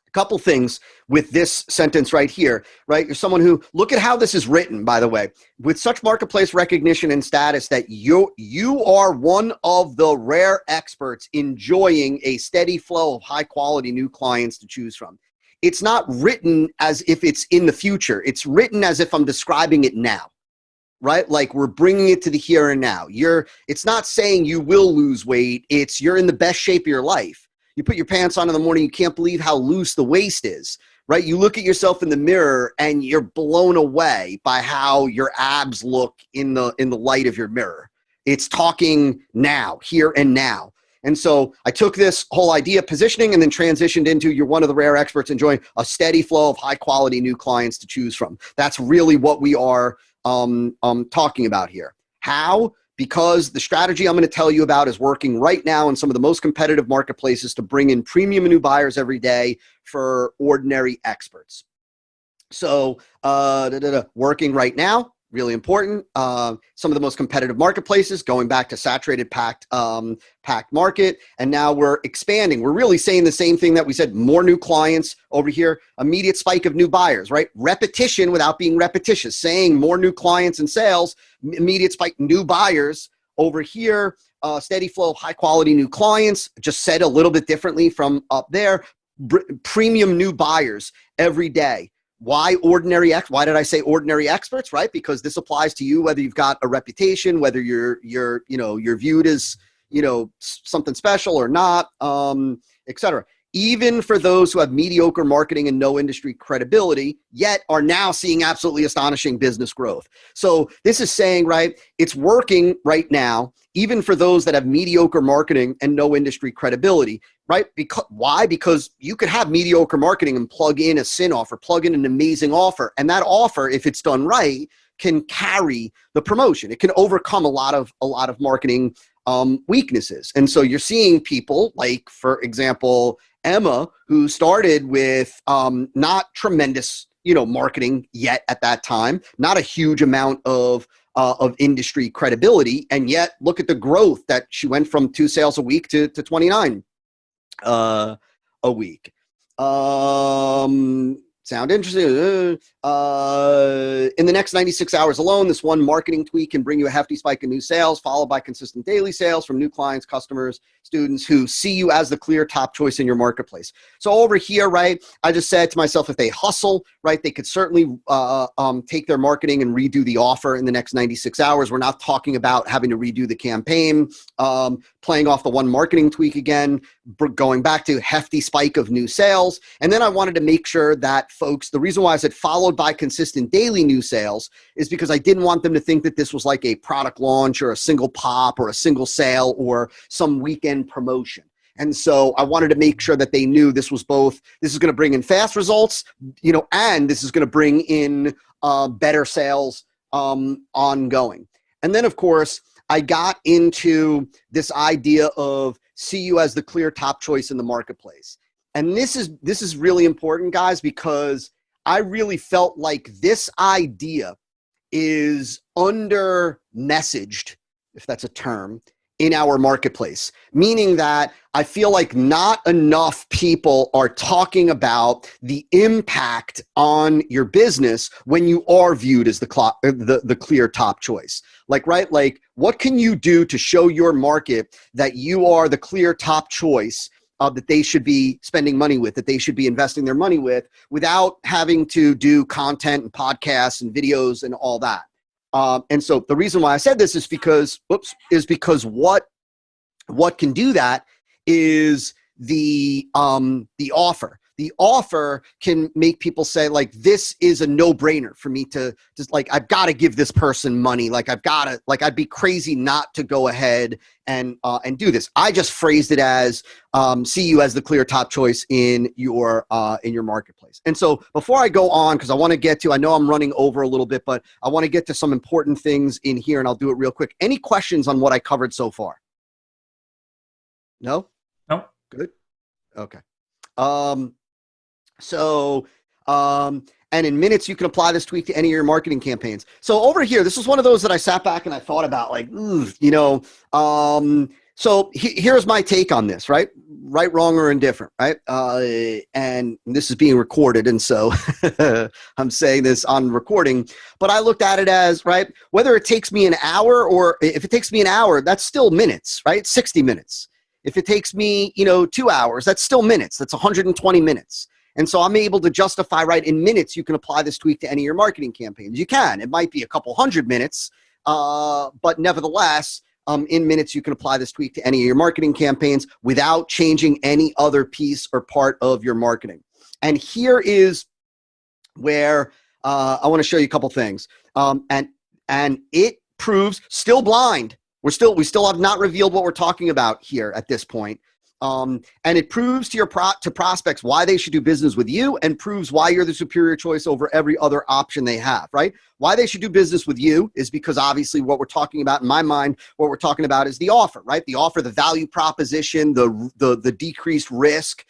a couple things with this sentence right here, right? You're someone who, look at how this is written, by the way, with such marketplace recognition and status that you are one of the rare experts enjoying a steady flow of high quality new clients to choose from. It's not written as if it's in the future. It's written as if I'm describing it now, right? Like we're bringing it to the here and now. It's not saying you will lose weight. It's you're in the best shape of your life. You put your pants on in the morning, you can't believe how loose the waist is, right? You look at yourself in the mirror and you're blown away by how your abs look in the light of your mirror. It's talking now, here and now. And so I took this whole idea of positioning and then transitioned into you're one of the rare experts enjoying a steady flow of high quality new clients to choose from. That's really what we are talking about here. How? Because the strategy I'm going to tell you about is working right now in some of the most competitive marketplaces to bring in premium new buyers every day for ordinary experts. So working right now, really important. Some of the most competitive marketplaces, going back to saturated, packed market. And now we're expanding. We're really saying the same thing that we said, more new clients over here, immediate spike of new buyers, right? Repetition without being repetitious, saying more new clients and sales, immediate spike, new buyers over here, steady flow of high quality new clients, just said a little bit differently from up there, premium new buyers every day. Why ordinary? Why did I say ordinary experts? Right, because this applies to you whether you've got a reputation, whether you're viewed as something special or not, etc. Even for those who have mediocre marketing and no industry credibility, yet are now seeing absolutely astonishing business growth. So this is saying, right, it's working right now, even for those that have mediocre marketing and no industry credibility, right? Why? Because you could have mediocre marketing and plug in a sin offer, plug in an amazing offer. And that offer, if it's done right, can carry the promotion. It can overcome a lot of marketing weaknesses. And so you're seeing people like, for example, Emma, who started with not tremendous, marketing yet at that time, not a huge amount of industry credibility, and yet look at the growth that she went from 2 sales a week to 29 a week. Sound interesting? In the next 96 hours alone, this one marketing tweak can bring you a hefty spike in new sales, followed by consistent daily sales from new clients, customers, students who see you as the clear top choice in your marketplace. So over here, right, I just said to myself, if they hustle, right, they could certainly take their marketing and redo the offer in the next 96 hours. We're not talking about having to redo the campaign, playing off the one marketing tweak again, going back to hefty spike of new sales. And then I wanted to make sure that folks, the reason why I said followed by consistent daily new sales is because I didn't want them to think that this was like a product launch or a single pop or a single sale or some weekend promotion. And so I wanted to make sure that they knew this was both, this is going to bring in fast results, and this is going to bring in better sales ongoing. And then, of course, I got into this idea of see you as the clear top choice in the marketplace. And this is really important, guys, because I really felt like this idea is under messaged, if that's a term, in our marketplace, meaning that I feel like not enough people are talking about the impact on your business when you are viewed as the clear top choice. Like, right? Like, what can you do to show your market that you are the clear top choice that they should be spending money with, that they should be investing their money with, without having to do content and podcasts and videos and all that. And so the reason why I said this is because what can do that is the offer. The offer can make people say, like, this is a no-brainer for me to just, like, I've got to give this person money. Like, I'd be crazy not to go ahead and do this. I just phrased it as see you as the clear top choice in your marketplace. And so before I go on, because I want to get to, I know I'm running over a little bit, but I want to get to some important things in here, and I'll do it real quick. Any questions on what I covered so far? No? No. Good. Okay. And in minutes, you can apply this tweak to any of your marketing campaigns. So over here, this was one of those that I sat back and I thought about, like, so here's my take on this, right? Right, wrong, or indifferent, right? And this is being recorded, and so I'm saying this on recording, but I looked at it as, right, whether it takes me an hour, or if it takes me an hour, that's still minutes, right? 60 minutes. If it takes me, 2 hours, that's still minutes. That's 120 minutes. And so I'm able to justify, right, in minutes, you can apply this tweak to any of your marketing campaigns. You can. It might be a couple hundred minutes, but nevertheless, in minutes, you can apply this tweak to any of your marketing campaigns without changing any other piece or part of your marketing. And here is where I want to show you a couple things. And it proves, still blind. We still have not revealed what we're talking about here at this point. And it proves to to prospects why they should do business with you, and proves why you're the superior choice over every other option they have, right? Why they should do business with you is because obviously what we're talking about, in my mind, what we're talking about is the offer, right? The offer, the value proposition, the decreased risk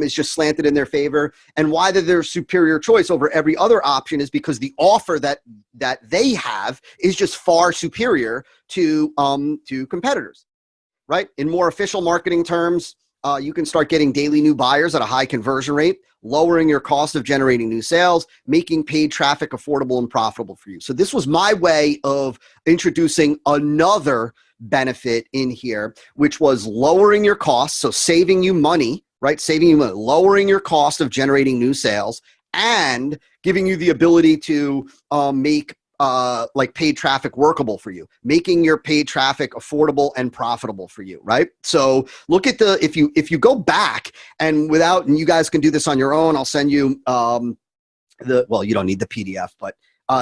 is just slanted in their favor. And why they're their superior choice over every other option is because the offer that they have is just far superior to competitors. Right? In more official marketing terms, you can start getting daily new buyers at a high conversion rate, lowering your cost of generating new sales, making paid traffic affordable and profitable for you. So this was my way of introducing another benefit in here, which was lowering your costs, so saving you money, right? Saving you money, lowering your cost of generating new sales, and giving you the ability to make like paid traffic workable for you, making your paid traffic affordable and profitable for you, right? So look at if you go back and you guys can do this on your own, I'll send you well, you don't need the PDF, but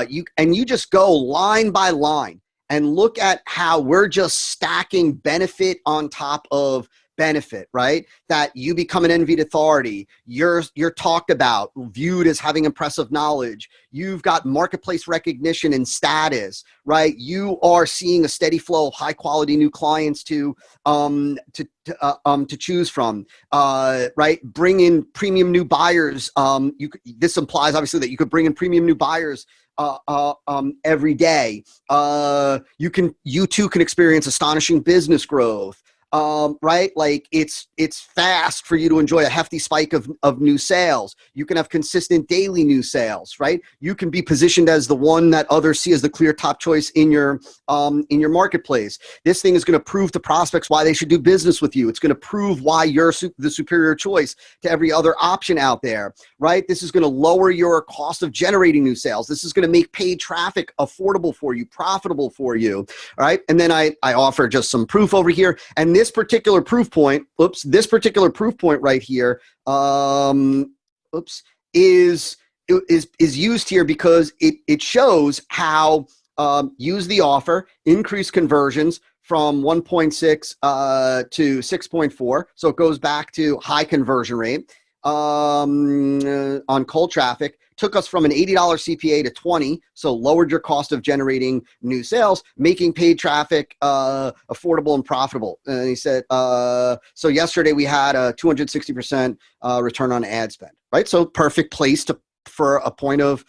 you just go line by line and look at how we're just stacking benefit on top of benefit, right? That you become an envied authority. You're talked about, viewed as having impressive knowledge. You've got marketplace recognition and status, right? You are seeing a steady flow of high quality new clients to choose from, right? Bring in premium new buyers. This implies obviously that you could bring in premium new buyers every day. You too can experience astonishing business growth. Right? Like it's fast for you to enjoy a hefty spike of new sales. You can have consistent daily new sales, right? You can be positioned as the one that others see as the clear top choice in your marketplace. This thing is going to prove to prospects why they should do business with you. It's going to prove why you're the superior choice to every other option out there, right? This is going to lower your cost of generating new sales. This is going to make paid traffic affordable for you, profitable for you, all right? And then I offer just some proof over here. And this particular proof point, right here, is used here because it shows how use the offer, increase conversions from 1.6 to 6.4. So it goes back to high conversion rate. on cold traffic, took us from an $80 CPA to 20, so lowered your cost of generating new sales, making paid traffic affordable and profitable. And he said, so yesterday we had a 260% return on ad spend, right? So perfect place for a point of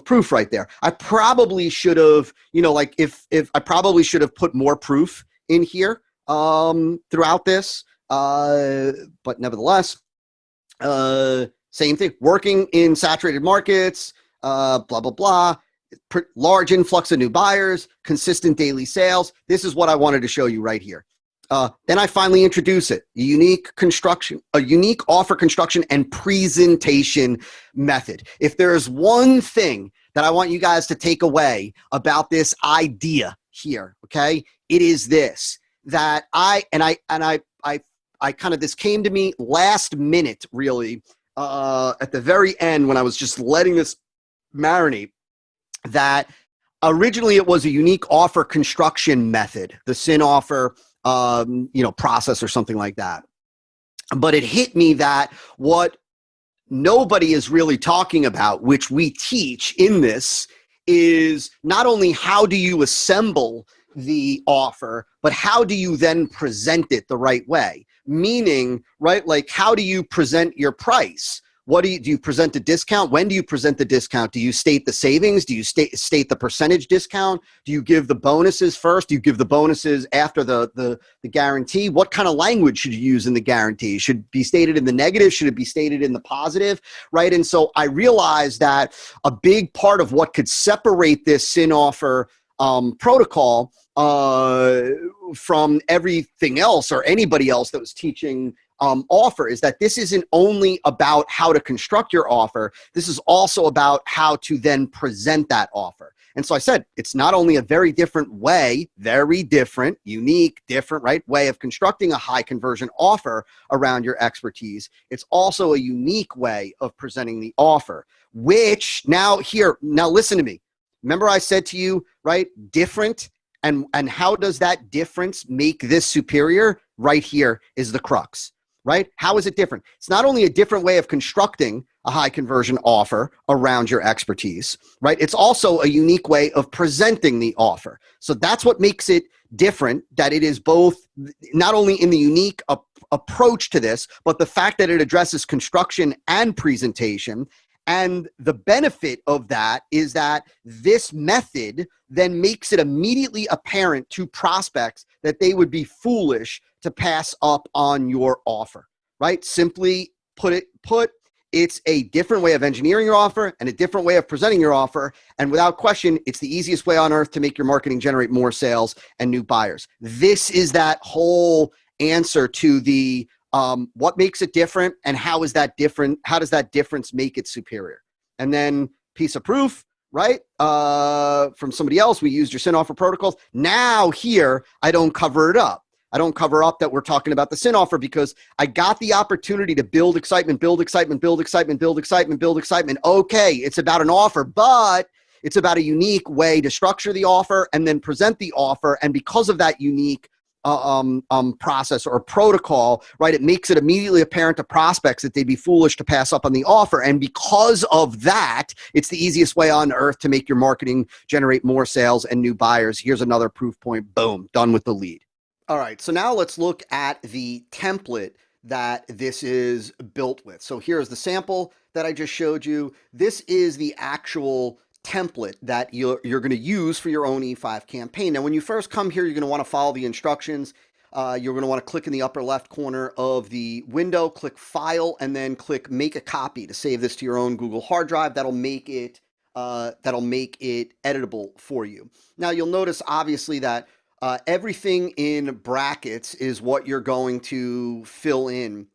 proof right there. I probably should have, like if I probably should have put more proof in here throughout this, but nevertheless, same thing, working in saturated markets, blah, blah, blah, large influx of new buyers, consistent daily sales. This is what I wanted to show you right here. Then I finally introduce it, a unique offer construction and presentation method. If there's one thing that I want you guys to take away about this idea here, okay, it is this, that this came to me last minute, really, at the very end when I was just letting this marinate, that originally it was a unique offer construction method, the SIN offer process or something like that. But it hit me that what nobody is really talking about, which we teach in this, is not only how do you assemble the offer, but how do you then present it the right way? Meaning, right, like how do you present your price? Do you present a discount? When do you present the discount? Do you state the savings? Do you state the percentage discount? Do you give the bonuses first? Do you give the bonuses after the guarantee? What kind of language should you use in the guarantee? Should it be stated in the negative? Should it be stated in the positive? Right? And so I realized that a big part of what could separate this SIN offer protocol from everything else or anybody else that was teaching offer is that this isn't only about how to construct your offer. This is also about how to then present that offer. And so I said, it's not only a very different way, very different, unique, different, right, way of constructing a high conversion offer around your expertise. It's also a unique way of presenting the offer, which now listen to me. Remember I said to you, right, different, and how does that difference make this superior? Right here is the crux. Right? How is it different? It's not only a different way of constructing a high conversion offer around your expertise, right? It's also a unique way of presenting the offer. So that's what makes it different, that it is both not only in the unique approach to this, but the fact that it addresses construction and presentation. And the benefit of that is that this method then makes it immediately apparent to prospects that they would be foolish to pass up on your offer, right? Simply put, it's a different way of engineering your offer and a different way of presenting your offer. And without question, it's the easiest way on earth to make your marketing generate more sales and new buyers. This is that whole answer to the what makes it different and how is that different? How does that difference make it superior? And then piece of proof, right? From somebody else, we used your SIN offer protocols. Now here, I don't cover it up. I don't cover up that we're talking about the SIN offer because I got the opportunity to build excitement, build excitement, build excitement, build excitement, build excitement. Okay, it's about an offer, but it's about a unique way to structure the offer and then present the offer. And because of that unique process or protocol, right, it makes it immediately apparent to prospects that they'd be foolish to pass up on the offer. And because of that, it's the easiest way on earth to make your marketing generate more sales and new buyers. Here's another proof point. Boom, done with the lead. All right, so now let's look at the template that this is built with. So here's the sample that I just showed you. This is the actual template that you're going to use for your own E5 campaign. Now, when you first come here, you're going to want to follow the instructions. You're going to want to click in the upper left corner of the window, click File, and then click Make a Copy to save this to your own Google hard drive. That'll make it editable for you. Now, you'll notice, obviously, that everything in brackets is what you're going to fill in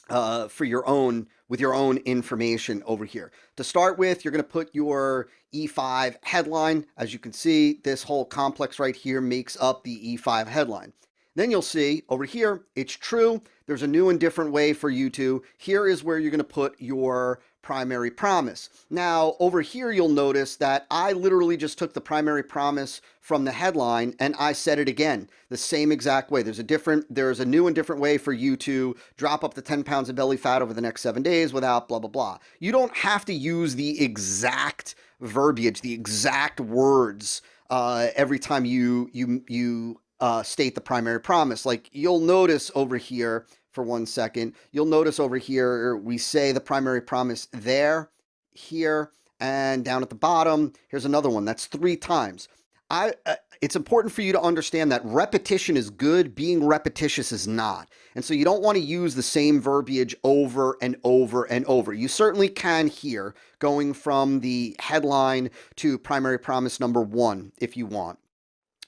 with your own information over here. To start with, you're going to put your E5 headline. As you can see, this whole complex right here makes up the E5 headline. Then you'll see over here, it's true. There's a new and different way for you to. Here is where you're going to put your primary promise. Now, over here, you'll notice that I literally just took the primary promise from the headline and I said it again the same exact way. There's a new and different way for you to drop up to 10 pounds of belly fat over the next 7 days without blah, blah, blah. You don't have to use the exact verbiage, the exact words every time you state the primary promise. Like you'll notice over here, for 1 second, you'll notice over here we say the primary promise there, here, and down at the bottom. Here's another one. That's 3 times. It's important for you to understand that repetition is good, being repetitious is not. And so you don't want to use the same verbiage over and over and over. You certainly can here, going from the headline to primary promise number 1 if you want.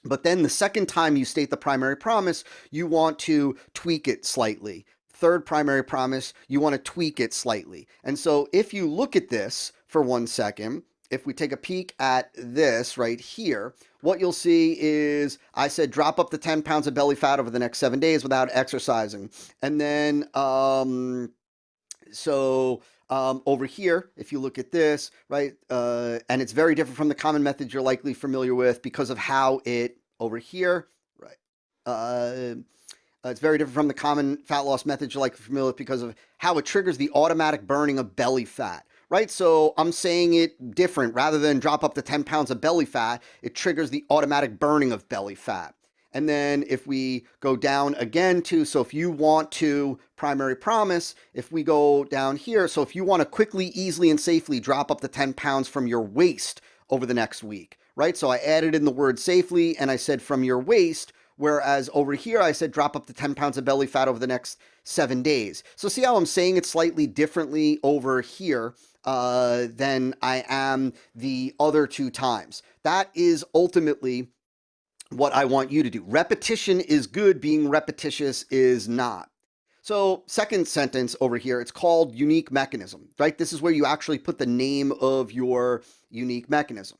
But then the second time you state the primary promise, you want to tweak it slightly. Third primary promise, you want to tweak it slightly. And so if you look at this for 1 second, if we take a peek at this right here, what you'll see is I said drop up to 10 pounds of belly fat over the next 7 days without exercising. And then over here, if you look at this, right, and it's very different from the common method you're likely familiar with because of how it, over here, right, it's very different from the common fat loss method you're likely familiar with because of how it triggers the automatic burning of belly fat, right? So I'm saying it different. Rather than drop up to 10 pounds of belly fat, it triggers the automatic burning of belly fat. And then if we go down again to, so if you want to primary promise, if we go down here, so if you want to quickly, easily, and safely drop up to 10 pounds from your waist over the next week, right? So I added in the word safely and I said from your waist, whereas over here I said drop up to 10 pounds of belly fat over the next 7 days. So see how I'm saying it slightly differently over here than I am the other 2 times. That is ultimately what I want you to do. Repetition is good, being repetitious is not. So second sentence over here, it's called unique mechanism, right? This is where you actually put the name of your unique mechanism.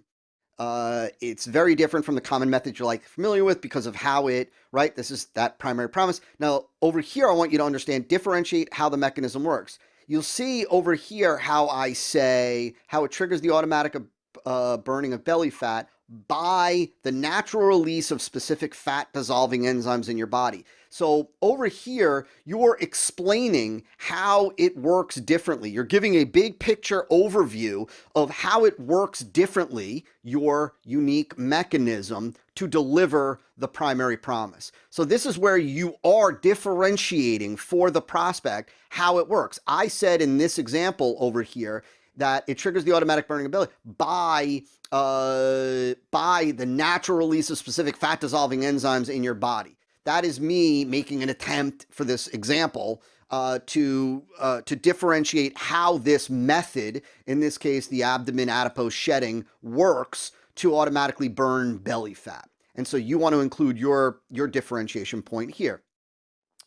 It's very different from the common method you're familiar with because of how it, right? This is that primary promise. Now over here, I want you to understand, differentiate how the mechanism works. You'll see over here how I say, how it triggers the automatic burning of belly fat by the natural release of specific fat dissolving enzymes in your body. So over here, you're explaining how it works differently. You're giving a big picture overview of how it works differently, your unique mechanism to deliver the primary promise. So this is where you are differentiating for the prospect how it works. I said in this example over here that it triggers the automatic burning of belly by the natural release of specific fat dissolving enzymes in your body. That is me making an attempt for this example to differentiate how this method, in this case the abdomen adipose shedding, works to automatically burn belly fat. And so you want to include your differentiation point here.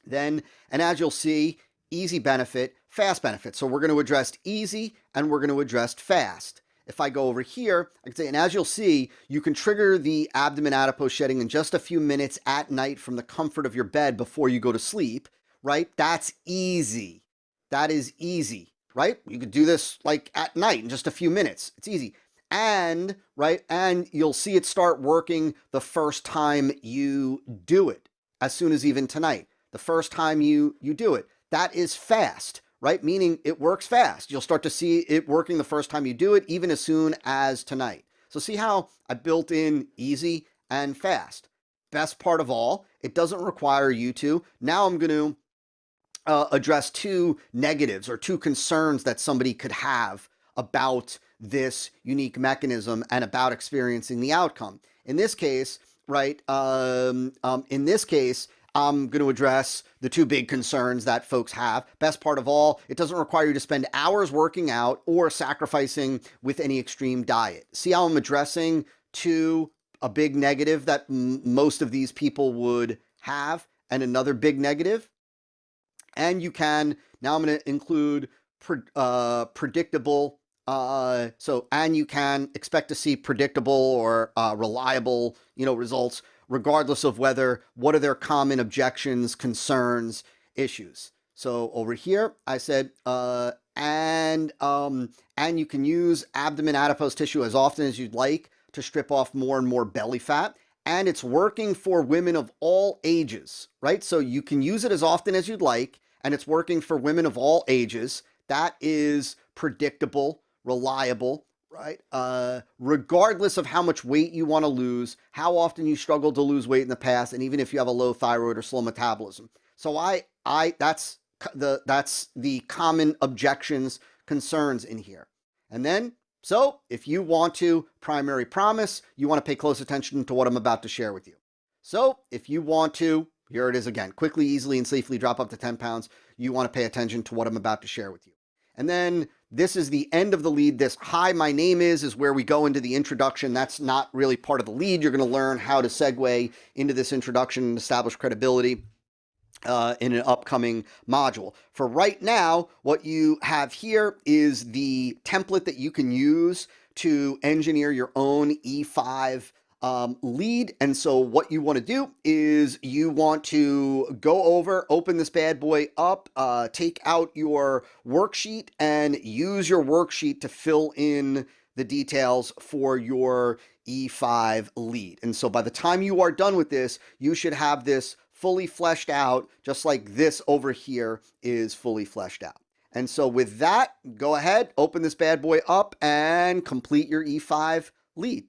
Then, and as you'll see, easy benefit, fast benefit. So we're going to address easy and we're going to address fast. If I go over here, I can say, and as you'll see, you can trigger the abdomen adipose shedding in just a few minutes at night from the comfort of your bed before you go to sleep, right? That's easy. That is easy, right? You could do this like at night in just a few minutes. It's easy. And, right, and you'll see it start working the first time you do it, as soon as even tonight. The first time you do it. That is fast, right? Meaning it works fast. You'll start to see it working the first time you do it, even as soon as tonight. So see how I built in easy and fast. Best part of all, it doesn't require you to. Now I'm going to address 2 negatives or 2 concerns that somebody could have about this unique mechanism and about experiencing the outcome. In this case, right, in this case, I'm going to address the 2 big concerns that folks have. Best part of all, it doesn't require you to spend hours working out or sacrificing with any extreme diet. See how I'm addressing a big negative that most of these people would have, and another big negative? And you can, now I'm going to include predictable, and you can expect to see predictable or reliable, results, regardless of what are their common objections, concerns, issues. So over here, I said, and you can use abdomen adipose tissue as often as you'd like to strip off more and more belly fat. And it's working for women of all ages, right? So you can use it as often as you'd like, and it's working for women of all ages. That is predictable, reliable, right? Regardless of how much weight you want to lose, how often you struggled to lose weight in the past, and even if you have a low thyroid or slow metabolism. So that's the common objections, concerns in here. And then, so if you want to, primary promise, you want to pay close attention to what I'm about to share with you. So if you want to, here it is again, quickly, easily, and safely drop up to 10 pounds, you want to pay attention to what I'm about to share with you. And then this is the end of the lead. This "hi, my name is" where we go into the introduction. That's not really part of the lead. You're going to learn how to segue into this introduction and establish credibility in an upcoming module. For right now, what you have here is the template that you can use to engineer your own E5 lead. And so what you want to do is you want to go over, open this bad boy up, take out your worksheet and use your worksheet to fill in the details for your E5 lead. And so by the time you are done with this, you should have this fully fleshed out, just like this over here is fully fleshed out. And so with that, go ahead, open this bad boy up and complete your E5 lead.